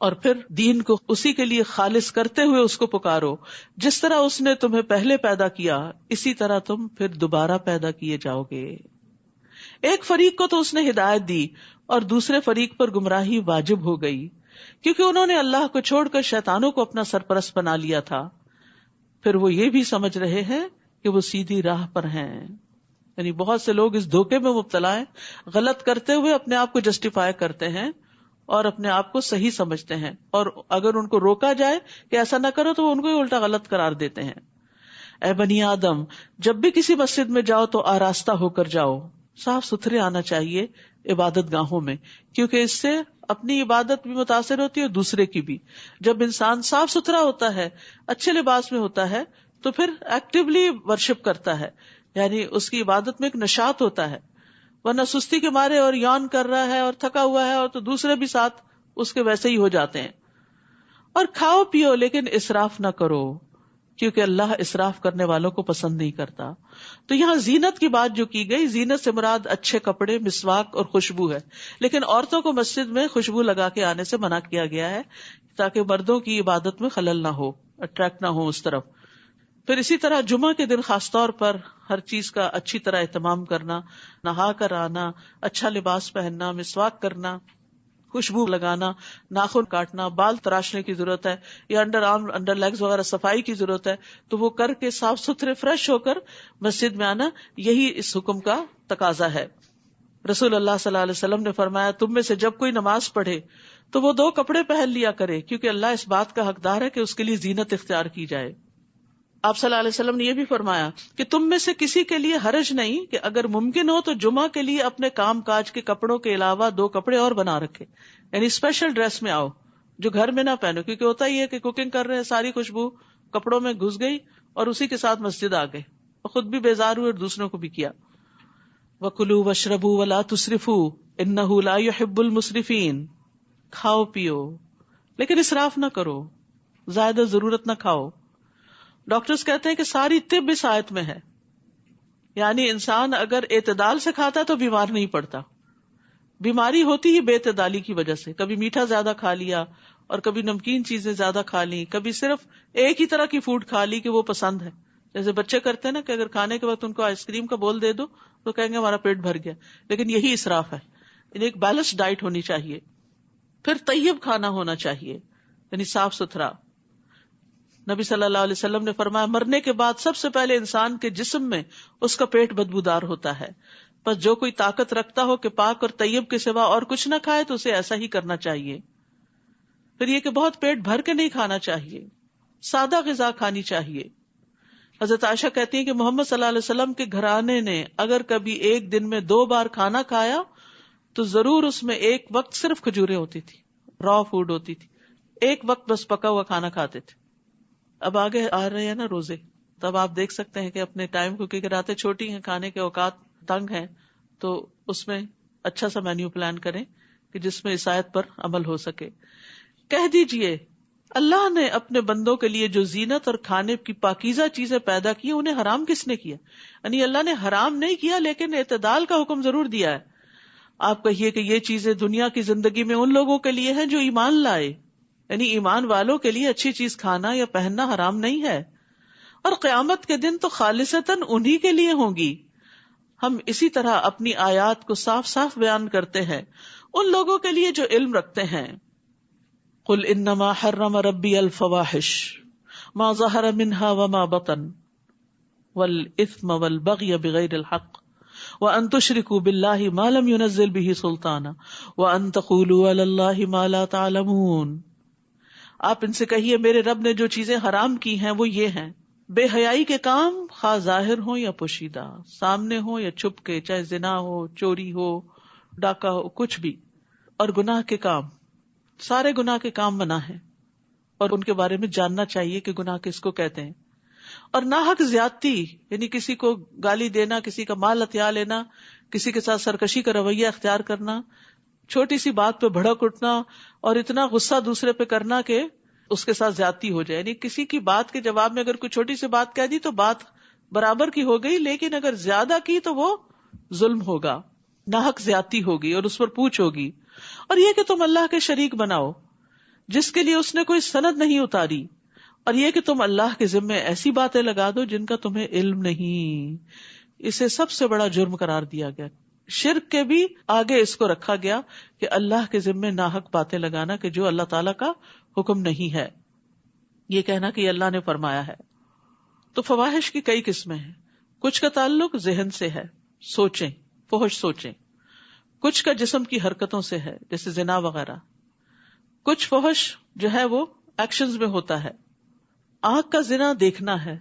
اور پھر دین کو اسی کے لیے خالص کرتے ہوئے اس کو پکارو. جس طرح اس نے تمہیں پہلے پیدا کیا اسی طرح تم پھر دوبارہ پیدا کیے جاؤ گے. ایک فریق کو تو اس نے ہدایت دی اور دوسرے فریق پر گمراہی واجب ہو گئی, کیونکہ انہوں نے اللہ کو چھوڑ کر شیطانوں کو اپنا سرپرست بنا لیا تھا. پھر وہ یہ بھی سمجھ رہے ہیں کہ وہ سیدھی راہ پر ہیں. یعنی بہت سے لوگ اس دھوکے میں مبتلا ہیں, غلط کرتے ہوئے اپنے آپ کو جسٹیفائی کرتے ہیں اور اپنے آپ کو صحیح سمجھتے ہیں, اور اگر ان کو روکا جائے کہ ایسا نہ کرو تو وہ ان کو الٹا غلط قرار دیتے ہیں. اے بنی آدم, جب بھی کسی مسجد میں جاؤ تو آراستہ ہو کر جاؤ, صاف ستھرے آنا چاہیے عبادت گاہوں میں, کیونکہ اس سے اپنی عبادت بھی متاثر ہوتی ہے اور دوسرے کی بھی. جب انسان صاف ستھرا ہوتا ہے, اچھے لباس میں ہوتا ہے, تو پھر ایکٹیولی ورشپ کرتا ہے. یعنی اس کی عبادت میں ایک نشاط ہوتا ہے، ورنہ سستی کے مارے اور یون کر رہا ہے اور تھکا ہوا ہے اور تو دوسرے بھی ساتھ اس کے ویسے ہی ہو جاتے ہیں. اور کھاؤ پیو لیکن اسراف نہ کرو، کیونکہ اللہ اسراف کرنے والوں کو پسند نہیں کرتا. تو یہاں زینت کی بات جو کی گئی، زینت سے مراد اچھے کپڑے، مسواک اور خوشبو ہے. لیکن عورتوں کو مسجد میں خوشبو لگا کے آنے سے منع کیا گیا ہے تاکہ مردوں کی عبادت میں خلل نہ ہو، اٹریکٹ نہ ہو اس طرف. پھر اسی طرح جمعہ کے دن خاص طور پر ہر چیز کا اچھی طرح اہتمام کرنا، نہا کر آنا، اچھا لباس پہننا، مسواک کرنا، خوشبو لگانا، ناخن کاٹنا، بال تراشنے کی ضرورت ہے یا انڈر آرم انڈر لیگز وغیرہ صفائی کی ضرورت ہے تو وہ کر کے صاف ستھرے فریش ہو کر مسجد میں آنا، یہی اس حکم کا تقاضا ہے. رسول اللہ صلی اللہ علیہ وسلم نے فرمایا تم میں سے جب کوئی نماز پڑھے تو وہ 2 کپڑے پہن لیا کرے، کیونکہ اللہ اس بات کا حقدار ہے کہ اس کے لیے زینت اختیار کی جائے. آپ صلی اللہ علیہ وسلم نے یہ بھی فرمایا کہ تم میں سے کسی کے لیے حرج نہیں کہ اگر ممکن ہو تو جمعہ کے لیے اپنے کام کاج کے کپڑوں کے علاوہ 2 کپڑے اور بنا رکھے، یعنی اسپیشل ڈریس میں آؤ جو گھر میں نہ پہنو، کیونکہ ہوتا ہی ہے کہ کوکنگ کر رہے ہیں، ساری خوشبو کپڑوں میں گھس گئی اور اسی کے ساتھ مسجد آ گئے اور خود بھی بیزار ہوئے اور دوسروں کو بھی کیا. وَكُلُوا وَاشْرَبُوا وَلَا تُسْرِفُوا إِنَّهُ لَا يُحِبُّ الْمُسْرِفِينَ. کھاؤ پیو لیکن اسراف نہ کرو، زیادہ ضرورت نہ کھاؤ. ڈاکٹرز کہتے ہیں کہ ساری طب اس آیت میں ہے، یعنی انسان اگر اعتدال سے کھاتا ہے تو بیمار نہیں پڑتا. بیماری ہوتی ہی بے اعتدالی کی وجہ سے، کبھی میٹھا زیادہ کھا لیا اور کبھی نمکین چیزیں زیادہ کھا لی، کبھی صرف ایک ہی طرح کی فوڈ کھا لی کہ وہ پسند ہے. جیسے بچے کرتے ہیں نا کہ اگر کھانے کے وقت ان کو آئس کریم کا بول دے دو تو کہیں گے ہمارا پیٹ بھر گیا، لیکن یہی اسراف ہے. ایک بیلنس ڈائٹ ہونی چاہیے. پھر طیب کھانا ہونا چاہیے، یعنی صاف ستھرا. نبی صلی اللہ علیہ وسلم نے فرمایا مرنے کے بعد سب سے پہلے انسان کے جسم میں اس کا پیٹ بدبودار ہوتا ہے، بس جو کوئی طاقت رکھتا ہو کہ پاک اور طیب کے سوا اور کچھ نہ کھائے تو اسے ایسا ہی کرنا چاہیے. پھر یہ کہ بہت پیٹ بھر کے نہیں کھانا چاہیے، سادہ غذا کھانی چاہیے. حضرت عائشہ کہتی ہیں کہ محمد صلی اللہ علیہ وسلم کے گھرانے نے اگر کبھی ایک دن میں 2 بار کھانا کھایا تو ضرور اس میں ایک وقت صرف کھجوریں ہوتی تھی، را فوڈ ہوتی تھی، ایک وقت بس پکا ہوا کھانا کھاتے تھے. اب آگے آ رہے ہیں نا روزے، تب آپ دیکھ سکتے ہیں کہ اپنے ٹائم کو، کیونکہ راتیں چھوٹی ہیں، کھانے کے اوقات تنگ ہیں، تو اس میں اچھا سا مینیو پلان کریں کہ جس میں اس آیت پر عمل ہو سکے. کہہ دیجئے اللہ نے اپنے بندوں کے لیے جو زینت اور کھانے کی پاکیزہ چیزیں پیدا کی انہیں حرام کس نے کیا؟ یعنی اللہ نے حرام نہیں کیا لیکن اعتدال کا حکم ضرور دیا ہے. آپ کہیے کہ یہ چیزیں دنیا کی زندگی میں ان لوگوں کے لیے ہیں جو ایمان لائے، یعنی ایمان والوں کے لیے اچھی چیز کھانا یا پہننا حرام نہیں ہے، اور قیامت کے دن تو خالصتاً انہی کے لیے ہوں گی. ہم اسی طرح اپنی آیات کو صاف صاف بیان کرتے ہیں ان لوگوں کے لیے جو علم رکھتے ہیں. قل انما حرم ربی الفواحش ما ظہر منها وما بطن والاثم والبغی بغیر الحق وان تشرکوا باللہ ما لم ينزل به سلطانا وان تقولوا علی اللہ ما لا تعلمون. آپ ان سے کہیے میرے رب نے جو چیزیں حرام کی ہیں وہ یہ ہیں: بے حیائی کے کام، خواہ ظاہر ہوں یا پوشیدہ، سامنے ہو یا چھپ کے، چاہے زنا ہو، چوری ہو، ڈاکہ ہو، کچھ بھی، اور گناہ کے کام. سارے گناہ کے کام منع ہیں اور ان کے بارے میں جاننا چاہیے کہ گناہ کس کو کہتے ہیں. اور ناحق زیادتی، یعنی کسی کو گالی دینا، کسی کا مال ہتھیا لینا، کسی کے ساتھ سرکشی کا رویہ اختیار کرنا، چھوٹی سی بات پہ بھڑک اٹھنا اور اتنا غصہ دوسرے پہ کرنا کہ اس کے ساتھ زیادتی ہو جائے. یعنی کسی کی بات کے جواب میں اگر کوئی چھوٹی سی بات کہہ دی تو بات برابر کی ہو گئی، لیکن اگر زیادہ کی تو وہ ظلم ہوگا، ناحق زیادتی ہوگی اور اس پر پوچھ ہوگی. اور یہ کہ تم اللہ کے شریک بناؤ جس کے لیے اس نے کوئی سند نہیں اتاری، اور یہ کہ تم اللہ کے ذمے ایسی باتیں لگا دو جن کا تمہیں علم نہیں. اسے سب سے بڑا جرم قرار دیا گیا. شرک کے بھی آگے اس کو رکھا گیا کہ اللہ کے ذمے ناحق باتیں لگانا کہ جو اللہ تعالیٰ کا حکم نہیں ہے، یہ کہنا کہ یہ اللہ نے فرمایا ہے. تو فواحش کی کئی قسمیں ہیں. کچھ کا تعلق ذہن سے ہے، سوچیں، فحش سوچیں. کچھ کا جسم کی حرکتوں سے ہے، جیسے زنا وغیرہ. کچھ فحش جو ہے وہ ایکشنز میں ہوتا ہے. آنکھ کا زنا دیکھنا ہے،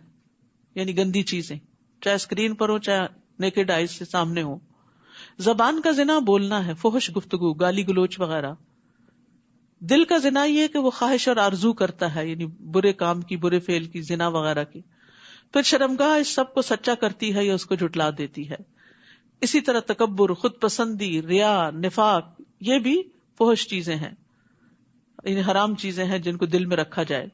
یعنی گندی چیزیں، چاہے اسکرین پر ہو چاہے نیکڈ آئیز سے سامنے ہو. زبان کا زنا بولنا ہے، فحش گفتگو، گالی گلوچ وغیرہ. دل کا زنا یہ کہ وہ خواہش اور آرزو کرتا ہے، یعنی برے کام کی، برے فعل کی، زنا وغیرہ کی. پھر شرمگاہ اس سب کو سچا کرتی ہے یا اس کو جھٹلا دیتی ہے. اسی طرح تکبر، خود پسندی، ریا، نفاق، یہ بھی فحش چیزیں ہیں، یعنی حرام چیزیں ہیں جن کو دل میں رکھا جائے.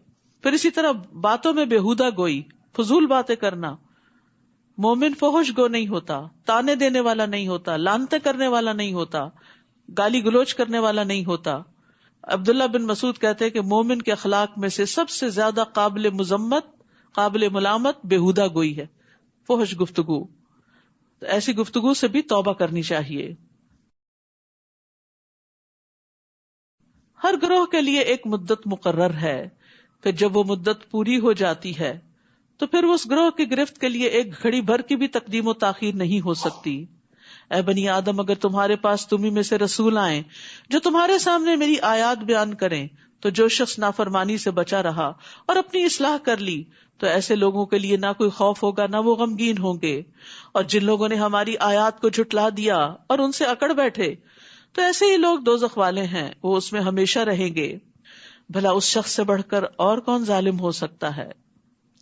پھر اسی طرح باتوں میں بےہودہ گوئی، فضول باتیں کرنا. مومن فحش گو نہیں ہوتا، تانے دینے والا نہیں ہوتا، لعنتیں کرنے والا نہیں ہوتا، گالی گلوچ کرنے والا نہیں ہوتا. عبداللہ بن مسعود کہتے ہیں کہ مومن کے اخلاق میں سے سب سے زیادہ قابل مذمت، قابل ملامت بےہودہ گوئی ہے، فحش گفتگو. تو ایسی گفتگو سے بھی توبہ کرنی چاہیے. ہر گروہ کے لیے ایک مدت مقرر ہے، پھر جب وہ مدت پوری ہو جاتی ہے تو پھر اس گروہ کی گرفت کے لیے ایک گھڑی بھر کی بھی تقدیم و تاخیر نہیں ہو سکتی. اے بنی آدم، اگر تمہارے پاس تمہیں میں سے رسول آئیں جو تمہارے سامنے میری آیات بیان کریں، تو جو شخص نافرمانی سے بچا رہا اور اپنی اصلاح کر لی تو ایسے لوگوں کے لیے نہ کوئی خوف ہوگا نہ وہ غمگین ہوں گے. اور جن لوگوں نے ہماری آیات کو جھٹلا دیا اور ان سے اکڑ بیٹھے تو ایسے ہی لوگ دوزخ والے ہیں، وہ اس میں ہمیشہ رہیں گے. بھلا اس شخص سے بڑھ کر اور کون ظالم ہو سکتا ہے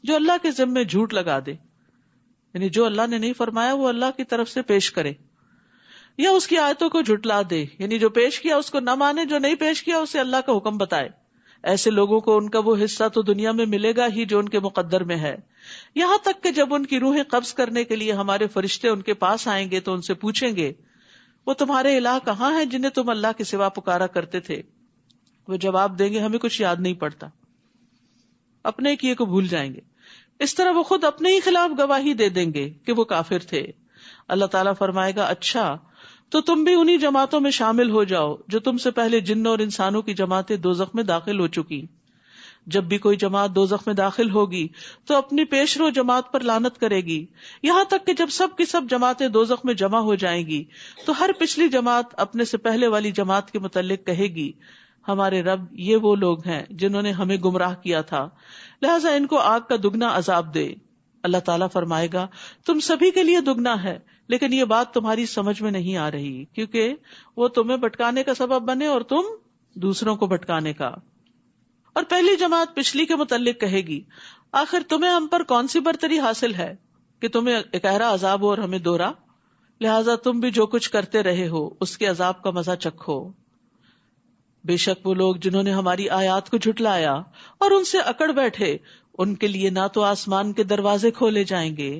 جو اللہ کے ذمے جھوٹ لگا دے، یعنی جو اللہ نے نہیں فرمایا وہ اللہ کی طرف سے پیش کرے، یا اس کی آیتوں کو جھٹلا دے، یعنی جو پیش کیا اس کو نہ مانے، جو نہیں پیش کیا اسے اللہ کا حکم بتائے. ایسے لوگوں کو ان کا وہ حصہ تو دنیا میں ملے گا ہی جو ان کے مقدر میں ہے، یہاں تک کہ جب ان کی روحیں قبض کرنے کے لیے ہمارے فرشتے ان کے پاس آئیں گے تو ان سے پوچھیں گے وہ تمہارے الہ کہاں ہیں جنہیں تم اللہ کے سوا پکارا کرتے تھے. وہ جواب دیں گے ہمیں کچھ یاد نہیں پڑتا، اپنے کیے کو بھول جائیں گے. اس طرح وہ خود اپنے ہی خلاف گواہی دے دیں گے کہ وہ کافر تھے. اللہ تعالیٰ فرمائے گا اچھا تو تم بھی انہی جماعتوں میں شامل ہو جاؤ جو تم سے پہلے جنوں اور انسانوں کی جماعتیں دوزخ میں داخل ہو چکی. جب بھی کوئی جماعت دوزخ میں داخل ہوگی تو اپنی پیشرو جماعت پر لعنت کرے گی، یہاں تک کہ جب سب کی سب جماعتیں دوزخ میں جمع ہو جائیں گی تو ہر پچھلی جماعت اپنے سے پہلے والی جماعت کے متعلق کہے گی ہمارے رب یہ وہ لوگ ہیں جنہوں نے ہمیں گمراہ کیا تھا، لہٰذا ان کو آگ کا دگنا عذاب دے. اللہ تعالیٰ فرمائے گا تم سبھی کے لیے دگنا ہے، لیکن یہ بات تمہاری سمجھ میں نہیں آ رہی کیونکہ وہ تمہیں بھٹکانے کا سبب بنے اور تم دوسروں کو بھٹکانے کا. اور پہلی جماعت پچھلی کے متعلق کہے گی آخر تمہیں ہم پر کون سی برتری حاصل ہے کہ تمہیں اکہرا عذاب ہو اور ہمیں دوہرا، لہٰذا تم بھی جو کچھ کرتے رہے ہو اس کے عذاب کا مزہ چکھو. بے شک وہ لوگ جنہوں نے ہماری آیات کو جھٹلایا اور ان سے اکڑ بیٹھے ان کے لیے نہ تو آسمان کے دروازے کھولے جائیں گے،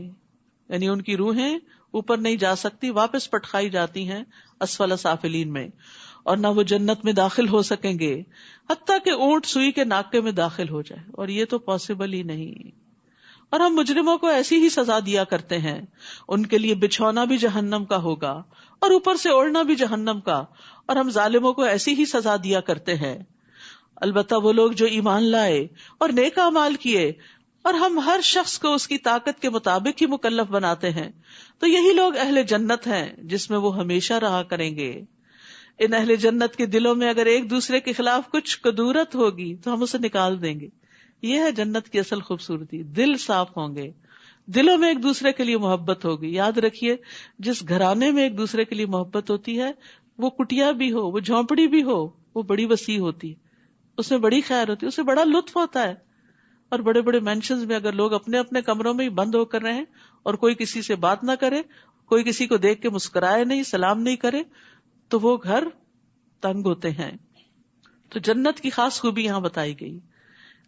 یعنی ان کی روحیں اوپر نہیں جا سکتی، واپس پٹخائی جاتی ہیں اسفل سافلین میں، اور نہ وہ جنت میں داخل ہو سکیں گے حتیٰ کہ اونٹ سوئی کے ناکے میں داخل ہو جائے، اور یہ تو پاسبل ہی نہیں. اور ہم مجرموں کو ایسی ہی سزا دیا کرتے ہیں، ان کے لیے بچھونا بھی جہنم کا ہوگا اور اوپر سے اوڑھنا بھی جہنم کا، اور ہم ظالموں کو ایسی ہی سزا دیا کرتے ہیں. البتہ وہ لوگ جو ایمان لائے اور نیک اعمال کیے اور ہم ہر شخص کو اس کی طاقت کے مطابق ہی مکلف بناتے ہیں تو یہی لوگ اہل جنت ہیں جس میں وہ ہمیشہ رہا کریں گے. ان اہل جنت کے دلوں میں اگر ایک دوسرے کے خلاف کچھ کدورت ہوگی تو ہم اسے نکال دیں گے. یہ ہے جنت کی اصل خوبصورتی، دل صاف ہوں گے، دلوں میں ایک دوسرے کے لیے محبت ہوگی. یاد رکھیے جس گھرانے میں ایک دوسرے کے لیے محبت ہوتی ہے وہ کٹیا بھی ہو، وہ جھونپڑی بھی ہو، وہ بڑی وسیع ہوتی ہے، اس میں بڑی خیر ہوتی ہے، اسے بڑا لطف ہوتا ہے. اور بڑے بڑے مینشنز میں اگر لوگ اپنے اپنے کمروں میں ہی بند ہو کر رہے اور کوئی کسی سے بات نہ کرے، کوئی کسی کو دیکھ کے مسکرائے نہیں، سلام نہیں کرے، تو وہ گھر تنگ ہوتے ہیں. تو جنت کی خاص خوبی یہاں بتائی گئی.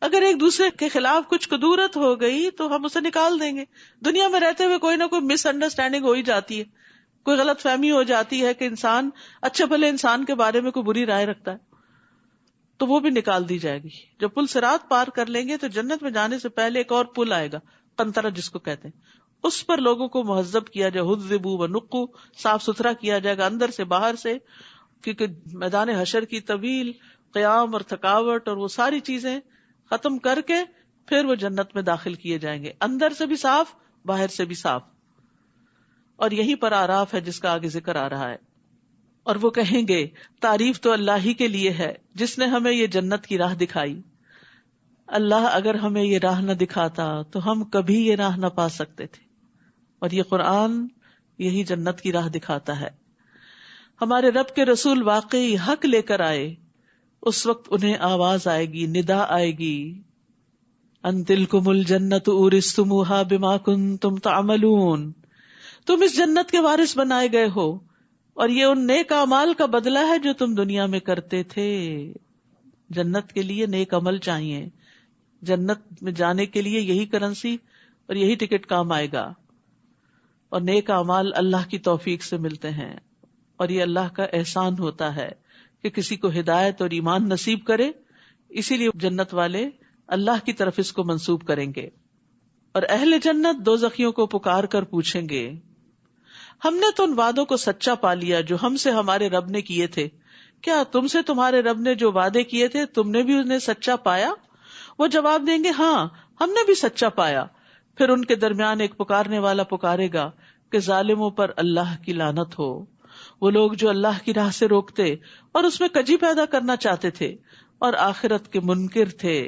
اگر ایک دوسرے کے خلاف کچھ کدورت ہو گئی تو ہم اسے نکال دیں گے. دنیا میں رہتے ہوئے کوئی نہ کوئی مس انڈرسٹینڈنگ ہو ہی جاتی ہے، کوئی غلط فہمی ہو جاتی ہے کہ انسان اچھے بھلے انسان کے بارے میں کوئی بری رائے رکھتا ہے، تو وہ بھی نکال دی جائے گی. جب پل صراط پار کر لیں گے تو جنت میں جانے سے پہلے ایک اور پل آئے گا، قنطرہ جس کو کہتے ہیں، اس پر لوگوں کو مہذب کیا جائے، حذبوا ونقوا، صاف ستھرا کیا جائے گا اندر سے باہر سے، کیونکہ میدان حشر کی طویل قیام اور تھکاوٹ اور وہ ساری چیزیں ختم کر کے پھر وہ جنت میں داخل کیے جائیں گے، اندر سے بھی صاف باہر سے بھی صاف. اور یہیں پر آراف ہے جس کا آگے ذکر آ رہا ہے. اور وہ کہیں گے تعریف تو اللہ ہی کے لیے ہے جس نے ہمیں یہ جنت کی راہ دکھائی. اللہ اگر ہمیں یہ راہ نہ دکھاتا تو ہم کبھی یہ راہ نہ پا سکتے تھے. اور یہ قرآن یہی جنت کی راہ دکھاتا ہے. ہمارے رب کے رسول واقعی حق لے کر آئے، اس وقت انہیں آواز آئے گی، ندا آئے گی، ان تلکم الجنۃ اورثتموها بما کنتم تعملون، تم اس جنت کے وارث بنائے گئے ہو اور یہ ان نیک اعمال کا بدلہ ہے جو تم دنیا میں کرتے تھے. جنت کے لیے نیک عمل چاہیے، جنت میں جانے کے لیے یہی کرنسی اور یہی ٹکٹ کام آئے گا. اور نیک اعمال اللہ کی توفیق سے ملتے ہیں، اور یہ اللہ کا احسان ہوتا ہے کہ کسی کو ہدایت اور ایمان نصیب کرے. اسی لیے جنت والے اللہ کی طرف اس کو منسوب کریں گے. اور اہل جنت دوزخیوں کو پکار کر پوچھیں گے، ہم نے تو ان وعدوں کو سچا پا لیا جو ہم سے ہمارے رب نے کیے تھے، کیا تم سے تمہارے رب نے جو وعدے کیے تھے تم نے بھی انہیں سچا پایا؟ وہ جواب دیں گے، ہاں ہم نے بھی سچا پایا. پھر ان کے درمیان ایک پکارنے والا پکارے گا کہ ظالموں پر اللہ کی لعنت ہو، وہ لوگ جو اللہ کی راہ سے روکتے اور اس میں کجی پیدا کرنا چاہتے تھے اور آخرت کے منکر تھے.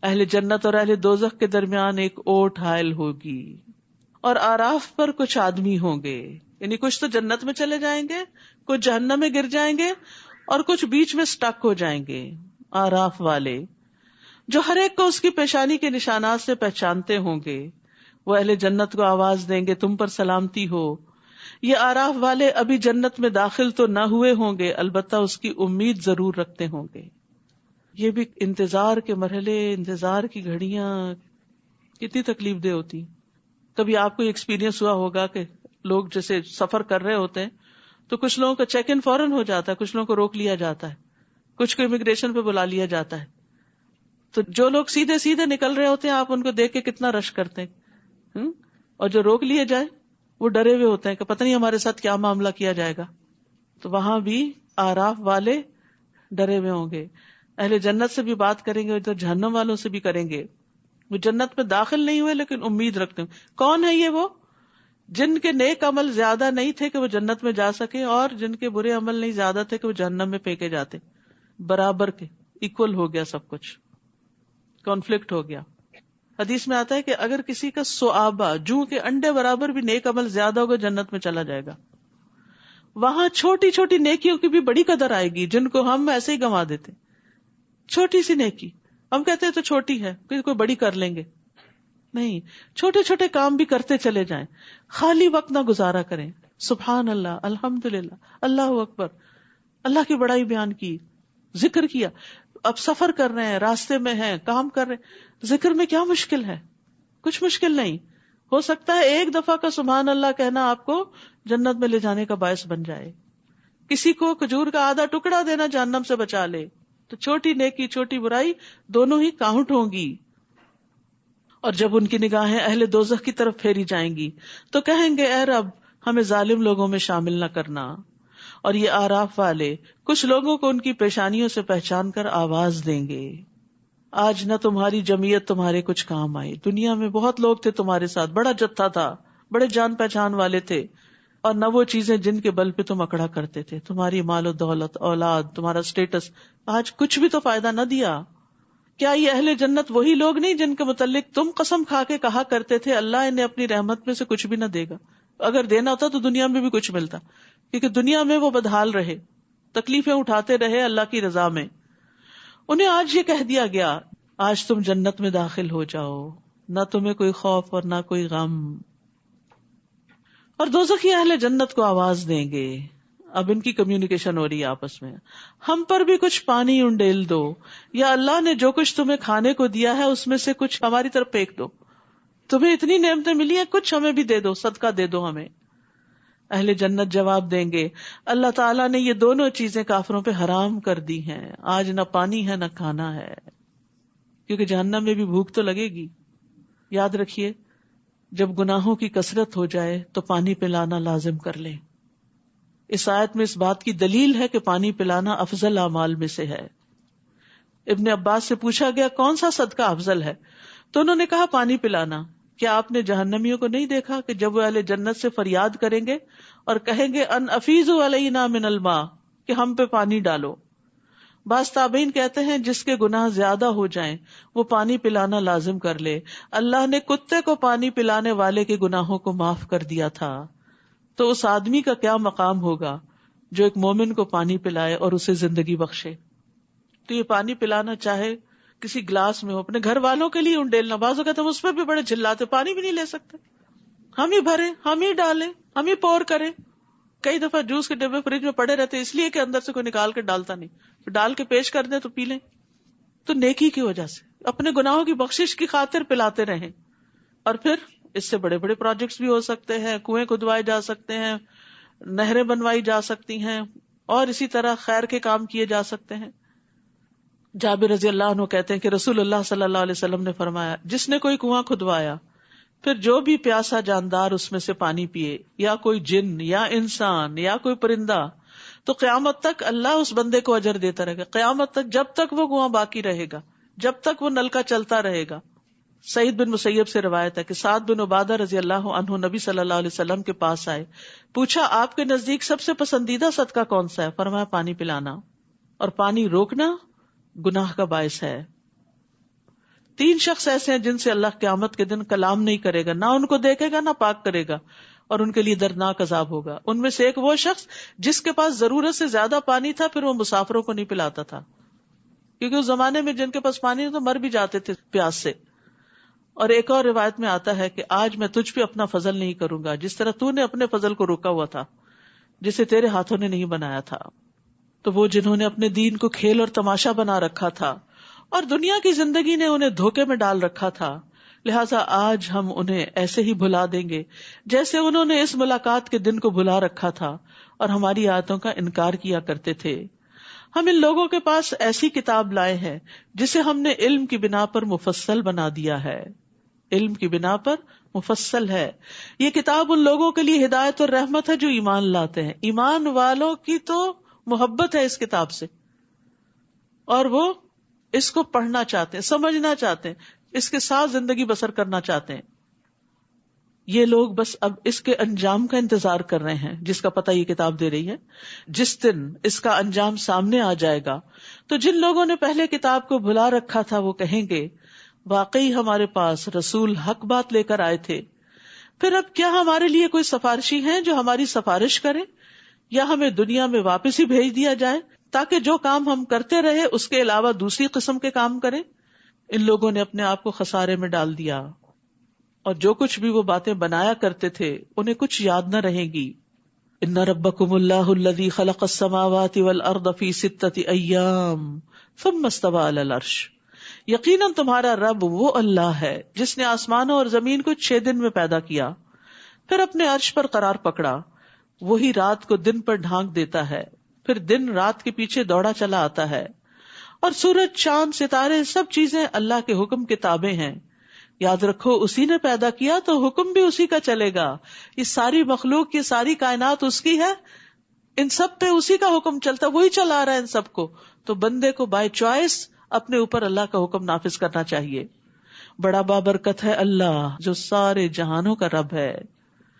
اہل جنت اور اہل دوزخ کے درمیان ایک اوٹ حائل ہوگی، اور آراف پر کچھ آدمی ہوں گے، یعنی کچھ تو جنت میں چلے جائیں گے، کچھ جہنم میں گر جائیں گے، اور کچھ بیچ میں سٹک ہو جائیں گے. آراف والے جو ہر ایک کو اس کی پیشانی کے نشانات سے پہچانتے ہوں گے، وہ اہل جنت کو آواز دیں گے، تم پر سلامتی ہو. یہ آراف والے ابھی جنت میں داخل تو نہ ہوئے ہوں گے، البتہ اس کی امید ضرور رکھتے ہوں گے. یہ بھی انتظار کے مرحلے، انتظار کی گھڑیاں کتنی تکلیف دہ ہوتی. کبھی آپ کو ایکسپیرینس ہوا ہوگا کہ لوگ جیسے سفر کر رہے ہوتے ہیں تو کچھ لوگوں کا چیک ان فوراً ہو جاتا ہے، کچھ لوگوں کو روک لیا جاتا ہے، کچھ کو امیگریشن پہ بلا لیا جاتا ہے. تو جو لوگ سیدھے سیدھے نکل رہے ہوتے ہیں آپ ان کو دیکھ کے کتنا رش کرتے ہیں، اور جو روک لیے جائے وہ ڈرے ہوئے ہوتے ہیں کہ پتہ نہیں ہمارے ساتھ کیا معاملہ کیا جائے گا. تو وہاں بھی آراف والے ڈرے ہوئے ہوں گے. اہل جنت سے بھی بات کریں گے، ادھر جہنم والوں سے بھی کریں گے. وہ جنت میں داخل نہیں ہوئے لیکن امید رکھتے ہیں. کون ہے یہ؟ وہ جن کے نیک عمل زیادہ نہیں تھے کہ وہ جنت میں جا سکے، اور جن کے برے عمل نہیں زیادہ تھے کہ وہ جہنم میں پھینکے جاتے. برابر کے ایکول ہو گیا سب کچھ، کانفلکٹ ہو گیا. حدیث میں آتا ہے کہ اگر کسی کا صحابہ جوں کے انڈے برابر بھی نیک عمل زیادہ ہوگا جنت میں چلا جائے گا. وہاں چھوٹی چھوٹی نیکیوں کی بھی بڑی قدر آئے گی جن کو ہم ایسے ہی گنوا دیتے. چھوٹی سی نیکی ہم کہتے ہیں تو چھوٹی ہے، کوئی بڑی کر لیں گے. نہیں، چھوٹے چھوٹے کام بھی کرتے چلے جائیں، خالی وقت نہ گزارا کریں. سبحان اللہ، الحمدللہ، اللہ اکبر، اللہ کی بڑائی بیان کی، ذکر کیا. اب سفر کر رہے ہیں، راستے میں ہیں، کام کر رہے ہیں، ذکر میں کیا مشکل ہے؟ کچھ مشکل نہیں. ہو سکتا ہے ایک دفعہ کا سبحان اللہ کہنا آپ کو جنت میں لے جانے کا باعث بن جائے. کسی کو کھجور کا آدھا ٹکڑا دینا جہنم سے بچا لے. تو چھوٹی نیکی چھوٹی برائی دونوں ہی کاؤنٹ ہوں گی. اور جب ان کی نگاہیں اہل دوزخ کی طرف پھیری جائیں گی تو کہیں گے، اے رب ہمیں ظالم لوگوں میں شامل نہ کرنا. اور یہ آراف والے کچھ لوگوں کو ان کی پیشانیوں سے پہچان کر آواز دیں گے، آج نہ تمہاری جمعیت تمہارے کچھ کام آئی. دنیا میں بہت لوگ تھے تمہارے ساتھ، بڑا جتھا تھا، بڑے جان پہچان والے تھے، اور نہ وہ چیزیں جن کے بل پہ تم اکڑا کرتے تھے، تمہاری مال و دولت، اولاد، تمہارا سٹیٹس، آج کچھ بھی تو فائدہ نہ دیا. کیا یہ اہل جنت وہی لوگ نہیں جن کے متعلق تم قسم کھا کے کہا کرتے تھے اللہ انہیں اپنی رحمت میں سے کچھ بھی نہ دے گا؟ اگر دینا ہوتا تو دنیا میں بھی کچھ ملتا، کیونکہ دنیا میں وہ بدحال رہے، تکلیفیں اٹھاتے رہے اللہ کی رضا میں. انہیں آج یہ کہہ دیا گیا، آج تم جنت میں داخل ہو جاؤ، نہ تمہیں کوئی خوف اور نہ کوئی غم. اور دوزخی اہل جنت کو آواز دیں گے، اب ان کی کمیونیکیشن ہو رہی ہے آپس میں، ہم پر بھی کچھ پانی انڈیل دو، یا اللہ نے جو کچھ تمہیں کھانے کو دیا ہے اس میں سے کچھ ہماری طرف پھینک دو. تمہیں اتنی نعمتیں ملی ہیں، کچھ ہمیں بھی دے دو، صدقہ دے دو ہمیں. اہل جنت جواب دیں گے، اللہ تعالیٰ نے یہ دونوں چیزیں کافروں پہ حرام کر دی ہیں، آج نہ پانی ہے نہ کھانا ہے. کیونکہ جہنم میں بھی بھوک تو لگے گی. یاد رکھیے، جب گناہوں کی کثرت ہو جائے تو پانی پلانا لازم کر لیں. اس آیت میں اس بات کی دلیل ہے کہ پانی پلانا افضل اعمال میں سے ہے. ابن عباس سے پوچھا گیا کون سا صدقہ افضل ہے، تو انہوں نے کہا پانی پلانا. کیا آپ نے جہنمیوں کو نہیں دیکھا کہ جب وہ اہل جنت سے فریاد کریں گے اور کہیں گے ان افیضوا علینا من الماء، کہ ہم پہ پانی ڈالو. بعض تابعین کہتے ہیں جس کے گناہ زیادہ ہو جائیں وہ پانی پلانا لازم کر لے. اللہ نے کتے کو پانی پلانے والے کے گناہوں کو معاف کر دیا تھا، تو اس آدمی کا کیا مقام ہوگا جو ایک مومن کو پانی پلائے اور اسے زندگی بخشے. تو یہ پانی پلانا چاہے کسی گلاس میں ہو، اپنے گھر والوں کے لیے انڈیلنا، بعض اوقات ہم اس پہ بھی بڑے چلاتے، پانی بھی نہیں لے سکتے، ہم ہی بھریں، ہم ہی ڈالیں، ہم ہی پور کریں. کئی دفعہ جوس کے ڈبے فریج میں پڑے رہتے اس لیے کہ اندر سے کوئی نکال کے ڈالتا نہیں، ڈال کے پیش کر دیں تو پی لیں. تو نیکی کی وجہ سے اپنے گناہوں کی بخشش کی خاطر پلاتے رہیں. اور پھر اس سے بڑے بڑے پروجیکٹس بھی ہو سکتے ہیں، کنویں کھدوائے جا سکتے ہیں، نہریں بنوائی جا سکتی ہیں، اور اسی طرح خیر کے کام کیے جا سکتے ہیں. جابر رضی اللہ عنہ کہتے ہیں کہ رسول اللہ صلی اللہ علیہ وسلم نے فرمایا، جس نے کوئی کنواں کھدوایا پھر جو بھی پیاسا جاندار اس میں سے پانی پیے، یا کوئی جن یا انسان یا کوئی پرندہ، تو قیامت تک اللہ اس بندے کو اجر دیتا رہے گا، قیامت تک، جب تک وہ کنواں باقی رہے گا، جب تک وہ نلکا چلتا رہے گا. سعید بن مسیب سے روایت ہے کہ سعد بن عبادہ رضی اللہ عنہ نبی صلی اللہ علیہ وسلم کے پاس آئے، پوچھا آپ کے نزدیک سب سے پسندیدہ صدقہ کون سا ہے؟ فرمایا پانی پلانا، اور پانی روکنا گناہ کا باعث ہے. 3 شخص ایسے ہیں جن سے اللہ قیامت کے دن کلام نہیں کرے گا، نہ ان کو دیکھے گا نہ پاک کرے گا، اور ان کے لیے دردناک عذاب ہوگا. ان میں سے ایک وہ شخص جس کے پاس ضرورت سے زیادہ پانی تھا، پھر وہ مسافروں کو نہیں پلاتا تھا، کیونکہ اس زمانے میں جن کے پاس پانی تو مر بھی جاتے تھے پیاس سے. اور ایک اور روایت میں آتا ہے کہ آج میں تجھ پہ اپنا فضل نہیں کروں گا جس طرح تو نے اپنے فضل کو روکا ہوا تھا جسے تیرے ہاتھوں نے نہیں بنایا تھا. تو وہ جنہوں نے اپنے دین کو کھیل اور تماشا بنا رکھا تھا اور دنیا کی زندگی نے انہیں دھوکے میں ڈال رکھا تھا، لہٰذا آج ہم انہیں ایسے ہی بھلا دیں گے جیسے انہوں نے اس ملاقات کے دن کو بھلا رکھا تھا اور ہماری آیتوں کا انکار کیا کرتے تھے. ہم ان لوگوں کے پاس ایسی کتاب لائے ہیں جسے ہم نے علم کی بنا پر مفصل بنا دیا ہے. علم کی بنا پر مفصل ہے. یہ کتاب ان لوگوں کے لیے ہدایت اور رحمت ہے جو ایمان لاتے ہیں. ایمان والوں کی تو محبت ہے اس کتاب سے، اور وہ اس کو پڑھنا چاہتے ہیں، سمجھنا چاہتے ہیں، اس کے ساتھ زندگی بسر کرنا چاہتے ہیں. یہ لوگ بس اب اس کے انجام کا انتظار کر رہے ہیں جس کا پتہ یہ کتاب دے رہی ہے. جس دن اس کا انجام سامنے آ جائے گا تو جن لوگوں نے پہلے کتاب کو بھلا رکھا تھا وہ کہیں گے واقعی ہمارے پاس رسول حق بات لے کر آئے تھے. پھر اب کیا ہمارے لیے کوئی سفارشی ہیں جو ہماری سفارش کریں، یا ہمیں دنیا میں واپس ہی بھیج دیا جائے تاکہ جو کام ہم کرتے رہے اس کے علاوہ دوسری قسم کے کام کریں. ان لوگوں نے اپنے آپ کو خسارے میں ڈال دیا، اور جو کچھ بھی وہ باتیں بنایا کرتے تھے انہیں کچھ یاد نہ رہے گی. ان ربکم اللہ الذی خلق السماوات والارض فی 6 ایام ثم استوى علی العرش. یقیناً تمہارا رب وہ اللہ ہے جس نے آسمانوں اور زمین کو 6 دن میں پیدا کیا، پھر اپنے عرش پر قرار پکڑا. وہی رات کو دن پر ڈھانک دیتا ہے، پھر دن رات کے پیچھے دوڑا چلا آتا ہے، اور سورج، چاند، ستارے، سب چیزیں اللہ کے حکم کے تابع ہیں. یاد رکھو اسی نے پیدا کیا تو حکم بھی اسی کا چلے گا. یہ ساری مخلوق، یہ ساری کائنات اس کی ہے، ان سب پہ اسی کا حکم چلتا، وہی چلا رہا ہے ان سب کو. تو بندے کو بائی چوائس اپنے اوپر اللہ کا حکم نافذ کرنا چاہیے. بڑا بابرکت ہے اللہ جو سارے جہانوں کا رب ہے.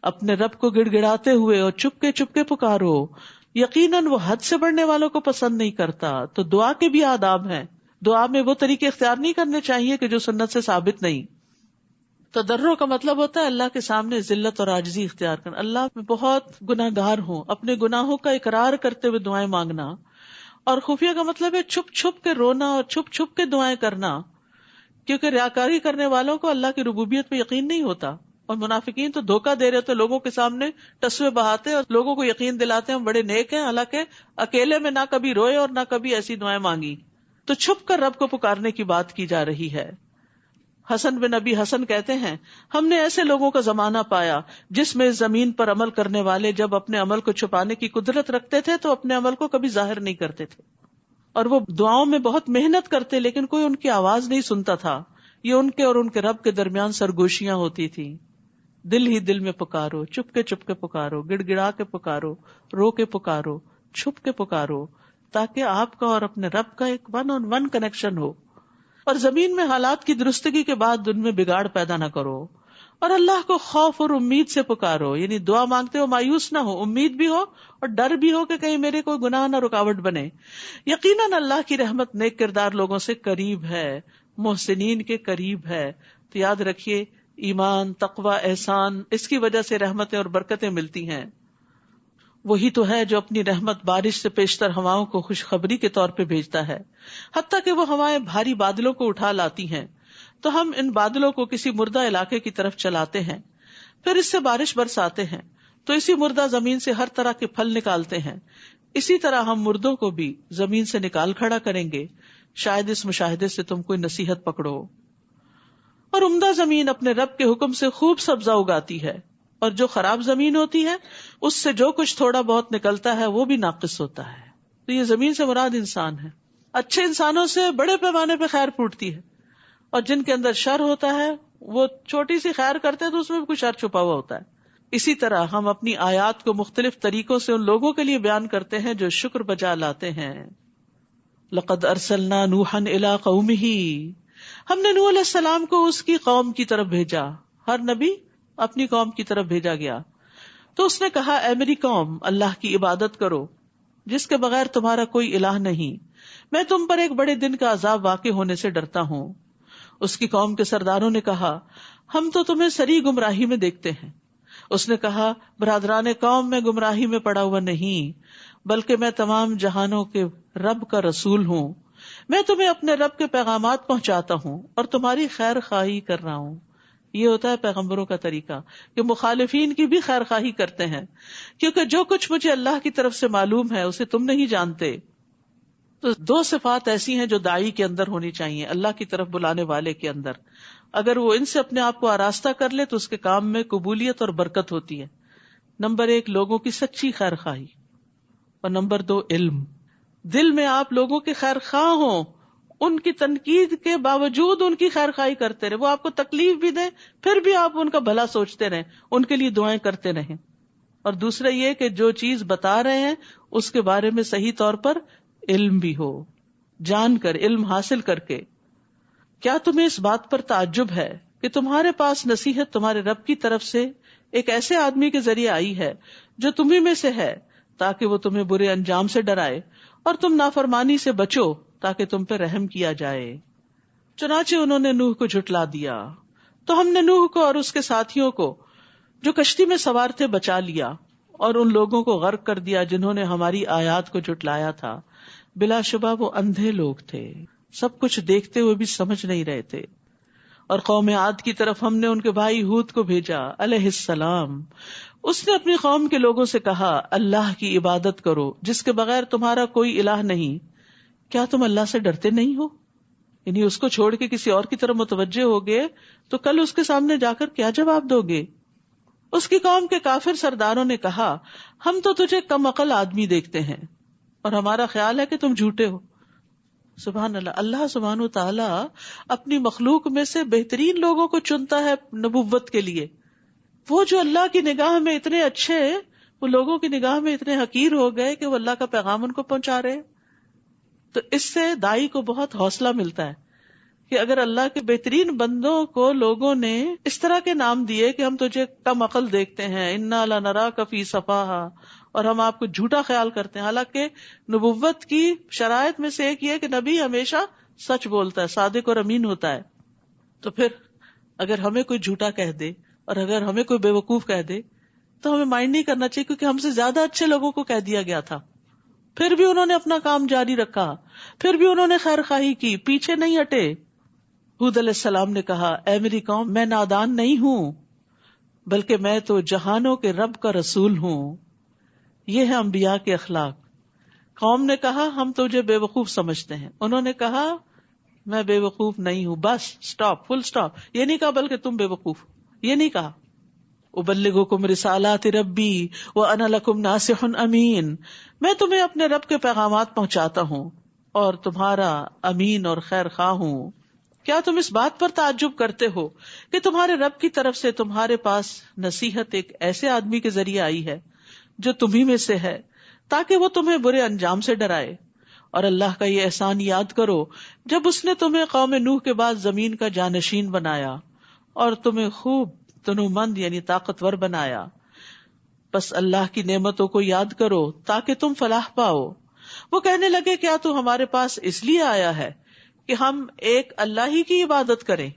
اپنے رب کو گڑ گڑاتے ہوئے اور چپکے پکارو، یقیناً وہ حد سے بڑھنے والوں کو پسند نہیں کرتا. تو دعا کے بھی آداب ہیں. دعا میں وہ طریقے اختیار نہیں کرنے چاہیے کہ جو سنت سے ثابت نہیں. تضرع کا مطلب ہوتا ہے اللہ کے سامنے ذلت اور عاجزی اختیار کرنا. اللہ میں بہت گناہ گار ہوں، اپنے گناہوں کا اقرار کرتے ہوئے دعائیں مانگنا. اور خفیہ کا مطلب ہے چھپ چھپ کے رونا اور چھپ چھپ کے دعائیں کرنا، کیونکہ ریاکاری کرنے والوں کو اللہ کی ربوبیت پہ یقین نہیں ہوتا. اور منافقین تو دھوکہ دے رہے ہوتے، لوگوں کے سامنے ٹسوے بہاتے اور لوگوں کو یقین دلاتے ہیں ہم بڑے نیک ہیں، حالانکہ اکیلے میں نہ کبھی روئے اور نہ کبھی ایسی دعائیں مانگی. تو چھپ کر رب کو پکارنے کی بات کی جا رہی ہے. حسن بن نبی حسن کہتے ہیں ہم نے ایسے لوگوں کا زمانہ پایا جس میں زمین پر عمل کرنے والے جب اپنے عمل کو چھپانے کی قدرت رکھتے تھے تو اپنے عمل کو کبھی ظاہر نہیں کرتے تھے، اور وہ دعاؤں میں بہت محنت کرتے لیکن کوئی ان کی آواز نہیں سنتا تھا. یہ ان کے اور ان کے رب کے درمیان سرگوشیاں ہوتی تھیں. دل ہی دل میں پکارو، چپ کے پکارو، گڑ گڑا کے پکارو، رو کے پکارو، چھپ کے پکارو، تاکہ آپ کا اور اپنے رب کا ایک 1-on-1 کنیکشن ہو. اور زمین میں حالات کی درستگی کے بعد ان میں بگاڑ پیدا نہ کرو، اور اللہ کو خوف اور امید سے پکارو. یعنی دعا مانگتے ہو مایوس نہ ہو، امید بھی ہو اور ڈر بھی ہو کہ کہیں میرے کوئی گناہ نہ رکاوٹ بنے. یقیناً اللہ کی رحمت نیک کردار لوگوں سے قریب ہے، محسنین کے قریب ہے. تو یاد رکھیے ایمان، تقوی، احسان، اس کی وجہ سے رحمتیں اور برکتیں ملتی ہیں. وہی تو ہے جو اپنی رحمت بارش سے پیشتر ہواؤں کو خوشخبری کے طور پہ بھیجتا ہے، حتیٰ کہ وہ ہوائیں بھاری بادلوں کو اٹھا لاتی ہیں تو ہم ان بادلوں کو کسی مردہ علاقے کی طرف چلاتے ہیں، پھر اس سے بارش برساتے ہیں تو اسی مردہ زمین سے ہر طرح کے پھل نکالتے ہیں، اسی طرح ہم مردوں کو بھی زمین سے نکال کھڑا کریں گے، شاید اس مشاہدے سے تم کوئی نصیحت پکڑو۔ اور عمدہ زمین اپنے رب کے حکم سے خوب سبزہ اگاتی ہے، اور جو خراب زمین ہوتی ہے اس سے جو کچھ تھوڑا بہت نکلتا ہے وہ بھی ناقص ہوتا ہے۔ تو یہ زمین سے مراد انسان ہے۔ اچھے انسانوں سے بڑے پیمانے پہ خیر پھوٹتی ہے، اور جن کے اندر شر ہوتا ہے وہ چھوٹی سی خیر کرتے ہیں تو اس میں بھی کچھ شر چھپا ہوا ہوتا ہے۔ اسی طرح ہم اپنی آیات کو مختلف طریقوں سے ان لوگوں کے لیے بیان کرتے ہیں جو شکر بجا لاتے ہیں۔ لقد ارسلنا نوحا الی قومہ، ہم نے نوح علیہ السلام کو اس کی قوم کی طرف بھیجا۔ ہر نبی اپنی قوم کی طرف بھیجا گیا تو اس نے کہا، اے میری قوم، اللہ کی عبادت کرو جس کے بغیر تمہارا کوئی الہ نہیں، میں تم پر ایک بڑے دن کا عذاب واقع ہونے سے ڈرتا ہوں۔ اس کی قوم کے سرداروں نے کہا، ہم تو تمہیں سری گمراہی میں دیکھتے ہیں۔ اس نے کہا، برادران قوم، میں گمراہی میں پڑا ہوا نہیں، بلکہ میں تمام جہانوں کے رب کا رسول ہوں۔ میں تمہیں اپنے رب کے پیغامات پہنچاتا ہوں اور تمہاری خیر خواہی کر رہا ہوں۔ یہ ہوتا ہے پیغمبروں کا طریقہ کہ مخالفین کی بھی خیر خواہی کرتے ہیں، کیونکہ جو کچھ مجھے اللہ کی طرف سے معلوم ہے اسے تم نہیں جانتے۔ تو دو صفات ایسی ہیں جو داعی کے اندر ہونی چاہیے، اللہ کی طرف بلانے والے کے اندر۔ اگر وہ ان سے اپنے آپ کو آراستہ کر لے تو اس کے کام میں قبولیت اور برکت ہوتی ہے۔ نمبر 1، لوگوں کی سچی خیر خواہی، اور نمبر 2، علم۔ دل میں آپ لوگوں کے خیر خواہ ہوں، ان کی تنقید کے باوجود ان کی خیر خواہی کرتے رہے، وہ آپ کو تکلیف بھی دیں پھر بھی آپ ان کا بھلا سوچتے رہیں، ان کے لیے دعائیں کرتے رہیں۔ اور دوسرا یہ کہ جو چیز بتا رہے ہیں اس کے بارے میں صحیح طور پر علم بھی ہو، جان کر، علم حاصل کر کے۔ کیا تمہیں اس بات پر تعجب ہے کہ تمہارے پاس نصیحت تمہارے رب کی طرف سے ایک ایسے آدمی کے ذریعے آئی ہے جو تمہیں میں سے ہے، تاکہ وہ تمہیں برے انجام سے ڈرائے اور تم نافرمانی سے بچو تاکہ تم پہ رحم کیا جائے۔ چنانچہ انہوں نے نوح کو جھٹلا دیا تو ہم نے نوح کو اور اس کے ساتھیوں کو جو کشتی میں سوار تھے بچا لیا، اور ان لوگوں کو غرق کر دیا جنہوں نے ہماری آیات کو جھٹلایا تھا۔ بلا شبہ وہ اندھے لوگ تھے، سب کچھ دیکھتے ہوئے بھی سمجھ نہیں رہے تھے۔ اور قوم عاد کی طرف ہم نے ان کے بھائی ہود کو بھیجا علیہ السلام۔ اس نے اپنی قوم کے لوگوں سے کہا، اللہ کی عبادت کرو جس کے بغیر تمہارا کوئی الہ نہیں۔ کیا تم اللہ سے ڈرتے نہیں ہو؟ یعنی اس کو چھوڑ کے کسی اور کی طرف متوجہ ہوگے تو کل اس کے سامنے جا کر کیا جواب دو گے؟ اس کی قوم کے کافر سرداروں نے کہا، ہم تو تجھے کم عقل آدمی دیکھتے ہیں اور ہمارا خیال ہے کہ تم جھوٹے ہو۔ سبحان اللہ، اللہ سبحانہ وتعالی اپنی مخلوق میں سے بہترین لوگوں کو چنتا ہے نبوت کے لیے۔ وہ جو اللہ کی نگاہ میں اتنے اچھے، وہ لوگوں کی نگاہ میں اتنے حقیر ہو گئے کہ وہ اللہ کا پیغام ان کو پہنچا رہے۔ تو اس سے دائی کو بہت حوصلہ ملتا ہے کہ اگر اللہ کے بہترین بندوں کو لوگوں نے اس طرح کے نام دیے کہ ہم تجھے کم عقل دیکھتے ہیں، انا لنراک فی صفاہا، اور ہم آپ کو جھوٹا خیال کرتے ہیں، حالانکہ نبوت کی شرائط میں سے ایک یہ کہ نبی ہمیشہ سچ بولتا ہے، صادق اور امین ہوتا ہے۔ تو پھر اگر ہمیں کوئی جھوٹا کہہ دے اور اگر ہمیں کوئی بے وقوف کہہ دے تو ہمیں مائنڈ نہیں کرنا چاہیے، کیونکہ ہم سے زیادہ اچھے لوگوں کو کہہ دیا گیا تھا، پھر بھی انہوں نے اپنا کام جاری رکھا، پھر بھی انہوں نے خیر خواہی کی، پیچھے نہیں ہٹے۔ ہود علیہ السلام نے کہا، اے میری قوم، میں نادان نہیں ہوں، بلکہ میں تو جہانوں کے رب کا رسول ہوں۔ یہ ہے انبیاء کے اخلاق۔ قوم نے کہا، ہم تجھے بے وقوف سمجھتے ہیں، انہوں نے کہا، میں بے وقوف نہیں ہوں، بس سٹاپ، فل سٹاپ۔ یہ نہیں کہا بلکہ تم بے وقوف، یہ نہیں کہا۔ ابلغکم رسالات ربی وانا لکم ناصح امین، میں تمہیں اپنے رب کے پیغامات پہنچاتا ہوں اور تمہارا امین اور خیر خواہ ہوں۔ کیا تم اس بات پر تعجب کرتے ہو کہ تمہارے رب کی طرف سے تمہارے پاس نصیحت ایک ایسے آدمی کے ذریعے آئی ہے جو تمہیں میں سے ہے، تاکہ وہ تمہیں برے انجام سے ڈرائے؟ اور اللہ کا یہ احسان یاد کرو جب اس نے تمہیں قوم نوح کے بعد زمین کا جانشین بنایا اور تمہیں خوب تنومند یعنی طاقتور بنایا۔ بس اللہ کی نعمتوں کو یاد کرو تاکہ تم فلاح پاؤ۔ وہ کہنے لگے، کیا تو ہمارے پاس اس لیے آیا ہے کہ ہم ایک اللہ ہی کی عبادت کریں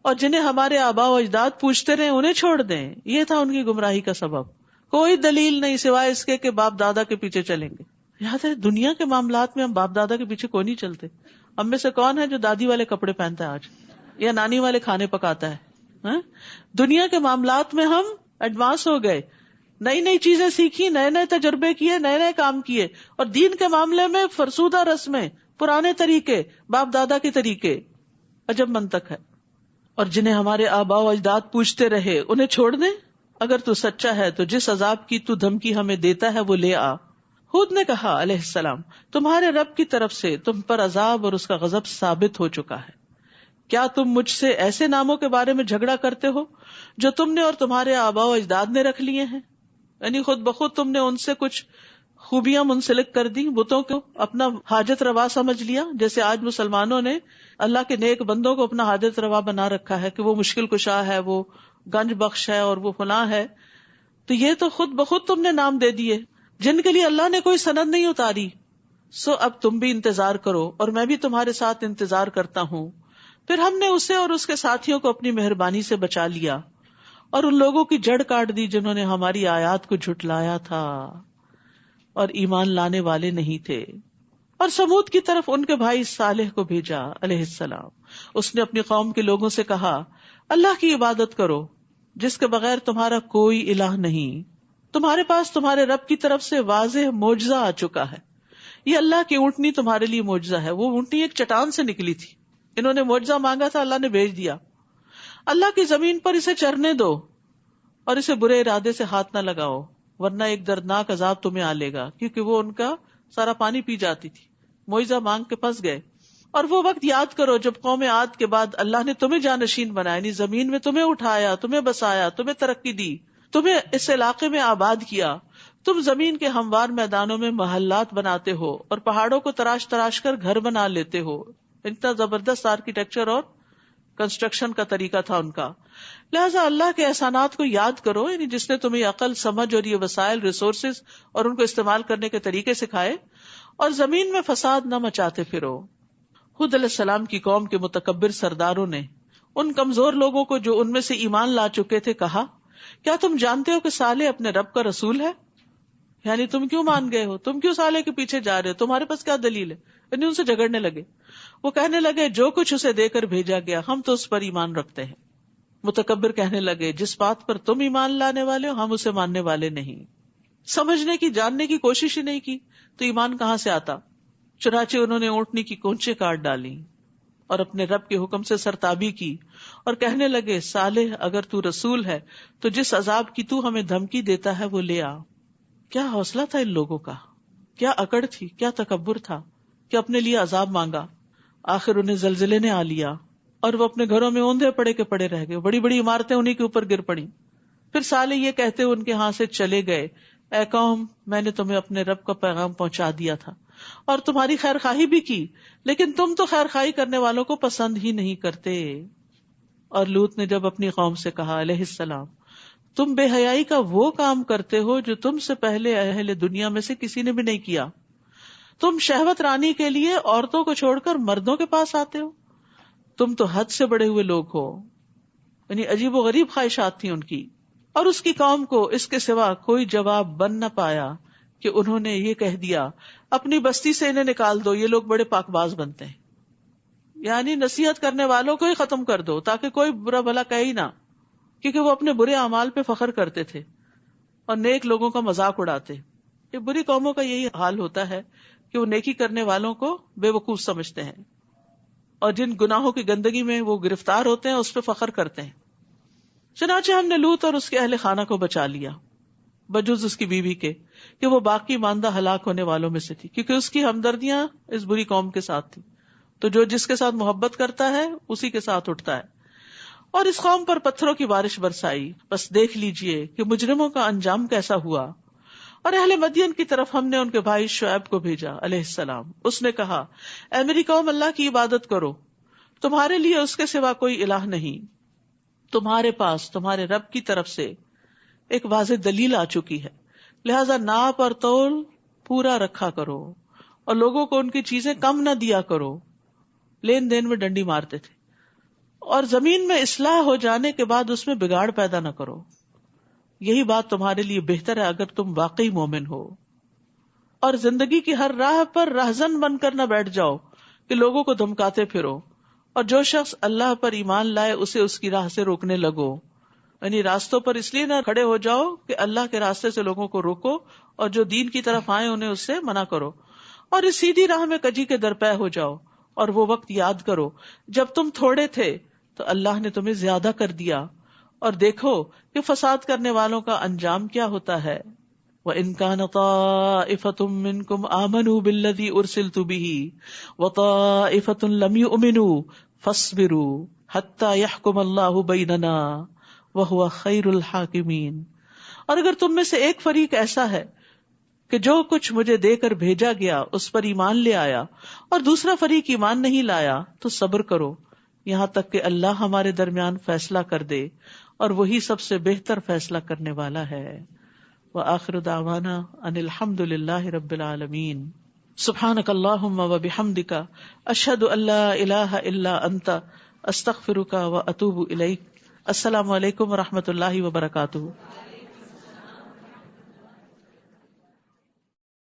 اور جنہیں ہمارے آباء و اجداد پوچھتے رہے انہیں چھوڑ دیں؟ یہ تھا ان کی گمراہی کا سبب۔ کوئی دلیل نہیں سوائے اس کے کہ باپ دادا کے پیچھے چلیں گے. یاد ہے دنیا کے معاملات میں ہم باپ دادا کے پیچھے کوئی نہیں چلتے. ہم میں سے کون ہے جو دادی والے کپڑے پہنتا ہے آج, یا نانی والے کھانے پکاتا ہے؟ دنیا کے معاملات میں ہم ایڈوانس ہو گئے, نئی نئی چیزیں سیکھی, نئے نئے تجربے کیے, نئے نئے کام کیے, اور دین کے معاملے میں فرسودہ رسمیں, پرانے طریقے, باپ دادا کے طریقے. عجب منطق ہے. اور جنہیں ہمارے آباء و اجداد پوچھتے رہے انہیں چھوڑ دیں؟ اگر تو سچا ہے تو جس عذاب کی تو دھمکی ہمیں دیتا ہے وہ لے آ. ہود نے کہا علیہ السلام, تمہارے رب کی طرف سے تم پر عذاب اور اس کا غضب ثابت ہو چکا ہے. کیا تم مجھ سے ایسے ناموں کے بارے میں جھگڑا کرتے ہو جو تم نے اور تمہارے آباء و اجداد نے رکھ لیے ہیں؟ یعنی خود بخود تم نے ان سے کچھ خوبیاں منسلک کر دی, بتوں کو اپنا حاجت روا سمجھ لیا, جیسے آج مسلمانوں نے اللہ کے نیک بندوں کو اپنا حاجت روا بنا رکھا ہے کہ وہ مشکل کشا ہے, وہ گنج بخش ہے, اور وہ فلاں ہے. تو یہ تو خود بخود تم نے نام دے دیے جن کے لیے اللہ نے کوئی سند نہیں اتاری. سو اب تم بھی انتظار کرو اور میں بھی تمہارے ساتھ انتظار کرتا ہوں. پھر ہم نے اسے اور اس کے ساتھیوں کو اپنی مہربانی سے بچا لیا اور ان لوگوں کی جڑ کاٹ دی جنہوں نے ہماری آیات کو جھٹلایا تھا اور ایمان لانے والے نہیں تھے. اور سمود کی طرف ان کے بھائی صالح کو بھیجا علیہ السلام. اس نے اپنی قوم کے لوگوں سے کہا, اللہ کی عبادت کرو جس کے بغیر تمہارا کوئی الہ نہیں. تمہارے پاس تمہارے رب کی طرف سے واضح معجزہ آ چکا ہے. یہ اللہ کی اونٹنی تمہارے لیے معجزہ ہے. وہ اونٹنی ایک چٹان سے نکلی تھی, انہوں نے معجزہ مانگا تھا, اللہ نے بھیج دیا. اللہ کی زمین پر اسے چرنے دو اور اسے برے ارادے سے ہاتھ نہ لگاؤ ورنہ ایک دردناک عذاب تمہیں آ لے گا, کیونکہ وہ ان کا سارا پانی پی جاتی تھی. معجزہ مانگ کے پھنس گئے. اور وہ وقت یاد کرو جب قوم عاد کے بعد اللہ نے تمہیں جانشین بنایا, یعنی زمین میں تمہیں اٹھایا, تمہیں بسایا, تمہیں ترقی دی, تمہیں اس علاقے میں آباد کیا. تم زمین کے ہموار میدانوں میں محلات بناتے ہو اور پہاڑوں کو تراش تراش کر گھر بنا لیتے ہو. اتنا زبردست آرکیٹیکچر اور کنسٹرکشن کا طریقہ تھا ان کا. لہٰذا اللہ کے احسانات کو یاد کرو, یعنی جس نے تمہیں عقل, سمجھ اور یہ وسائل, ریسورسز اور ان کو استعمال کرنے کے طریقے سکھائے, اور زمین میں فساد نہ مچاتے پھرو. ہود علیہ السلام کی قوم کے متکبر سرداروں نے ان کمزور لوگوں کو جو ان میں سے ایمان لا چکے تھے کہا, کیا تم جانتے ہو کہ صالح اپنے رب کا رسول ہے؟ یعنی تم کیوں مان گئے ہو, تم کیوں صالح کے پیچھے جا رہے ہو, تمہارے پاس کیا دلیل ہے؟ یعنی ان سے جھگڑنے لگے. وہ کہنے لگے جو کچھ اسے دے کر بھیجا گیا ہم تو اس پر ایمان رکھتے ہیں. متکبر کہنے لگے جس بات پر تم ایمان لانے والے ہو ہم اسے ماننے والے نہیں. سمجھنے کی, جاننے کی کوشش ہی نہیں کی تو ایمان کہاں سے آتا. چنانچہ انہوں نے اونٹنی کی کونچیں کاٹ ڈالی اور اپنے رب کے حکم سے سرتابی کی اور کہنے لگے, صالح اگر تو رسول ہے تو جس عذاب کی تو ہمیں دھمکی دیتا ہے وہ لے آ. کیا حوصلہ تھا ان لوگوں کا, کیا اکڑ تھی, کیا تکبر تھا کہ اپنے لیے عذاب مانگا. آخر انہیں زلزلے نے آ لیا اور وہ اپنے گھروں میں اوندھے پڑے کے پڑے رہ گئے. بڑی بڑی عمارتیں انہیں کے اوپر گر پڑی. پھر صالح یہ کہتے ان کے ہاں سے چلے گئے, اے قوم میں نے تمہیں اپنے رب کا پیغام پہنچا دیا تھا اور تمہاری خیر خواہی بھی کی, لیکن تم تو خیر خواہی کرنے والوں کو پسند ہی نہیں کرتے. اور لوط نے جب اپنی قوم سے کہا علیہ السلام, تم بے حیائی کا وہ کام کرتے ہو جو تم سے پہلے اہل دنیا میں سے کسی نے بھی نہیں کیا. تم شہوت رانی کے لیے عورتوں کو چھوڑ کر مردوں کے پاس آتے ہو. تم تو حد سے بڑے ہوئے لوگ ہو. یعنی عجیب و غریب خواہشات تھیں ان کی. اور اس کی قوم کو اس کے سوا کوئی جواب بن نہ پایا کہ انہوں نے یہ کہہ دیا, اپنی بستی سے انہیں نکال دو, یہ لوگ بڑے پاک باز بنتے ہیں. یعنی نصیحت کرنے والوں کو ہی ختم کر دو تاکہ کوئی برا بھلا کہے ہی نہ, کیونکہ وہ اپنے برے اعمال پہ فخر کرتے تھے اور نیک لوگوں کا مذاق اڑاتے. یہ بری قوموں کا یہی حال ہوتا ہے کہ وہ نیکی کرنے والوں کو بے وقوف سمجھتے ہیں اور جن گناہوں کی گندگی میں وہ گرفتار ہوتے ہیں اس پہ فخر کرتے ہیں. چنانچہ ہم نے لوط اور اس کے اہل خانہ کو بچا لیا بجز اس کی بیوی کے کہ وہ باقی ماندہ ہلاک ہونے والوں میں سے تھی, کیونکہ اس کی ہمدردیاں اس بری قوم کے ساتھ تھی. تو جو جس کے ساتھ محبت کرتا ہے اسی کے ساتھ اٹھتا ہے. اور اس قوم پر پتھروں کی بارش برسائی, بس دیکھ لیجئے کہ مجرموں کا انجام کیسا ہوا. اور اہل مدین کی طرف ہم نے ان کے بھائی شعیب کو بھیجا علیہ السلام. اس نے کہا, اے میری قوم اللہ کی عبادت کرو, تمہارے لیے اس کے سوا کوئی الہ نہیں. تمہارے پاس تمہارے رب کی طرف سے ایک واضح دلیل آ چکی ہے, لہذا ناپ اور تول پورا رکھا کرو اور لوگوں کو ان کی چیزیں کم نہ دیا کرو. لین دین میں ڈنڈی مارتے تھے. اور زمین میں اصلاح ہو جانے کے بعد اس میں بگاڑ پیدا نہ کرو. یہی بات تمہارے لیے بہتر ہے اگر تم واقعی مومن ہو. اور زندگی کی ہر راہ پر رہزن بن کر نہ بیٹھ جاؤ کہ لوگوں کو دھمکاتے پھرو، اور جو شخص اللہ پر ایمان لائے اسے اس کی راہ سے روکنے لگو. یعنی راستوں پر اس لیے نہ کھڑے ہو جاؤ کہ اللہ کے راستے سے لوگوں کو روکو، اور جو دین کی طرف آئے انہیں اس سے منع کرو، اور اس سیدھی راہ میں کجی کے درپے ہو جاؤ. اور وہ وقت یاد کرو جب تم تھوڑے تھے تو اللہ نے تمہیں زیادہ کر دیا، اور دیکھو کہ فساد کرنے والوں کا انجام کیا ہوتا ہے. وَإِن كَانَ طَائِفَةٌ مِّنكُمْ آمَنُوا بِالَّذِي أُرْسِلْتُ بِهِ وَطَائِفَةٌ لَمْ يُؤْمِنُوا فَاصْبِرُوا حَتَّى يَحْكُمَ اللَّهُ بَيْنَنَا وَهُوَ خَيْرُ الْحَاكِمِينَ. اور اگر تم میں سے ایک فریق ایسا ہے کہ جو کچھ مجھے دے کر بھیجا گیا اس پر ایمان لے آیا، اور دوسرا فریق ایمان نہیں لایا، تو صبر کرو یہاں تک کہ اللہ ہمارے درمیان فیصلہ کر دے، اور وہی سب سے بہتر فیصلہ کرنے والا ہے. وآخر دعوانا ان الحمد للہ رب العالمین. سبحانک اللہم وبحمدک اشہد ان لا الہ الا انت استغفرک واتوب الیک. السلام علیکم ورحمۃ اللہ وبرکاتہ.